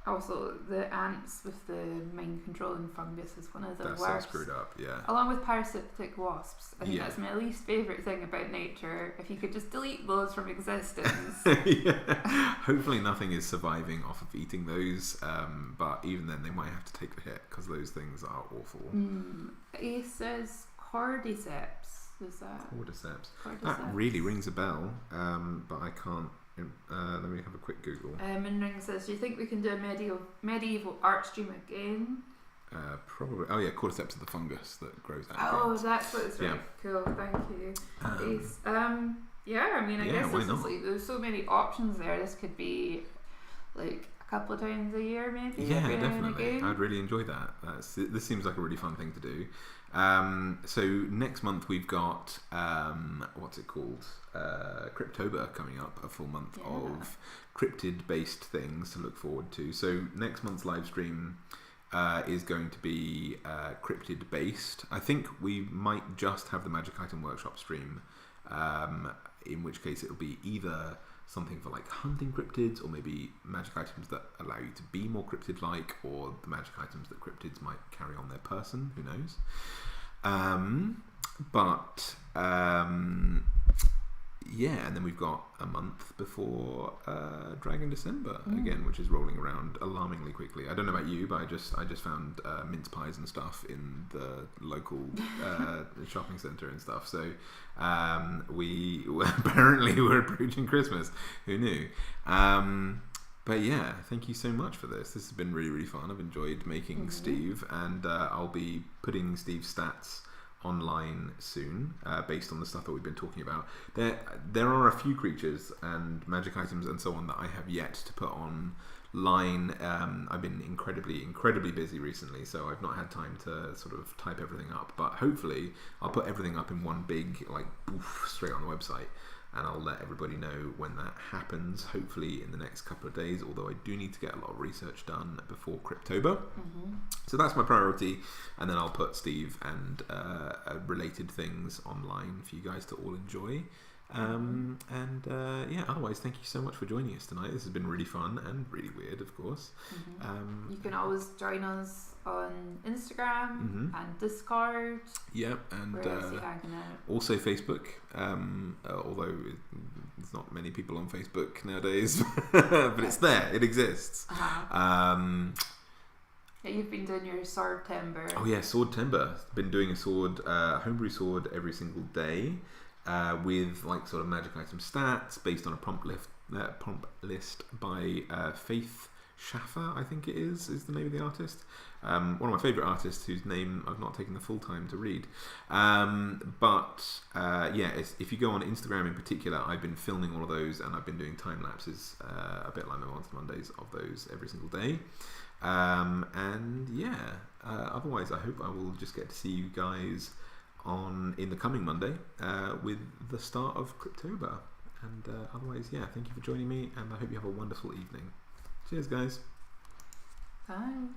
Also, the ants with the mind controlling fungus is one of the worst. That's so screwed up, yeah. Along with parasitic wasps. I think that's my least favourite thing about nature. If you could just delete those from existence. Hopefully nothing is surviving off of eating those, but even then they might have to take the hit because those things are awful. He says cordyceps. Is that? Cordyceps. That really rings a bell, but I can't. Let me have a quick Google. Minring says, do you think we can do a medieval art stream again? Probably. Oh yeah, cordyceps is the fungus that grows out. Oh, that's what it's right. Cool, thank you. Yeah, I mean, I guess this is like, there's so many options there. This could be like a couple of times a year, maybe. Yeah, definitely. I'd really enjoy that. This seems like a really fun thing to do. So next month we've got what's it called? Cryptober coming up, a full month of cryptid based things to look forward to. So next month's live stream is going to be cryptid based. I think we might just have the Magic Item Workshop stream, in which case it'll be either something for like hunting cryptids, or maybe magic items that allow you to be more cryptid like, or the magic items that cryptids might carry on their person, who knows. Yeah, and then we've got a month before Dragon December again, which is rolling around alarmingly quickly. I don't know about you, but I just found mince pies and stuff in the local shopping centre and stuff. So we apparently we're approaching Christmas. Who knew? But yeah, thank you so much for this. This has been really, really fun. I've enjoyed making Steve, and I'll be putting Steve's stats online soon, based on the stuff that we've been talking about. There are a few creatures and magic items and so on that I have yet to put online. I've been incredibly busy recently, so I've not had time to sort of type everything up, but hopefully I'll put everything up in one big straight on the website, and I'll let everybody know when that happens, hopefully in the next couple of days, although I do need to get a lot of research done before Cryptober. So that's my priority, and then I'll put Steve and related things online for you guys to all enjoy. Otherwise, thank you so much for joining us tonight. This has been really fun and really weird, of course. You can always join us on Instagram and Discord. Yep, and also Facebook. Although there's not many people on Facebook nowadays, but it's there. It exists. You've been doing your sword timber. Oh yeah, sword timber. Been doing a sword, homebrew sword every single day, with like sort of magic item stats based on a prompt list by Faith Schaffer, I think it is the name of the artist. One of my favourite artists whose name I've not taken the full time to read. If you go on Instagram in particular, I've been filming all of those and I've been doing time lapses, a bit like my Monster Mondays, of those every single day. Otherwise I hope I will just get to see you guys in the coming Monday with the start of Cryptober. And otherwise, thank you for joining me, and I hope you have a wonderful evening. Cheers, guys. Bye.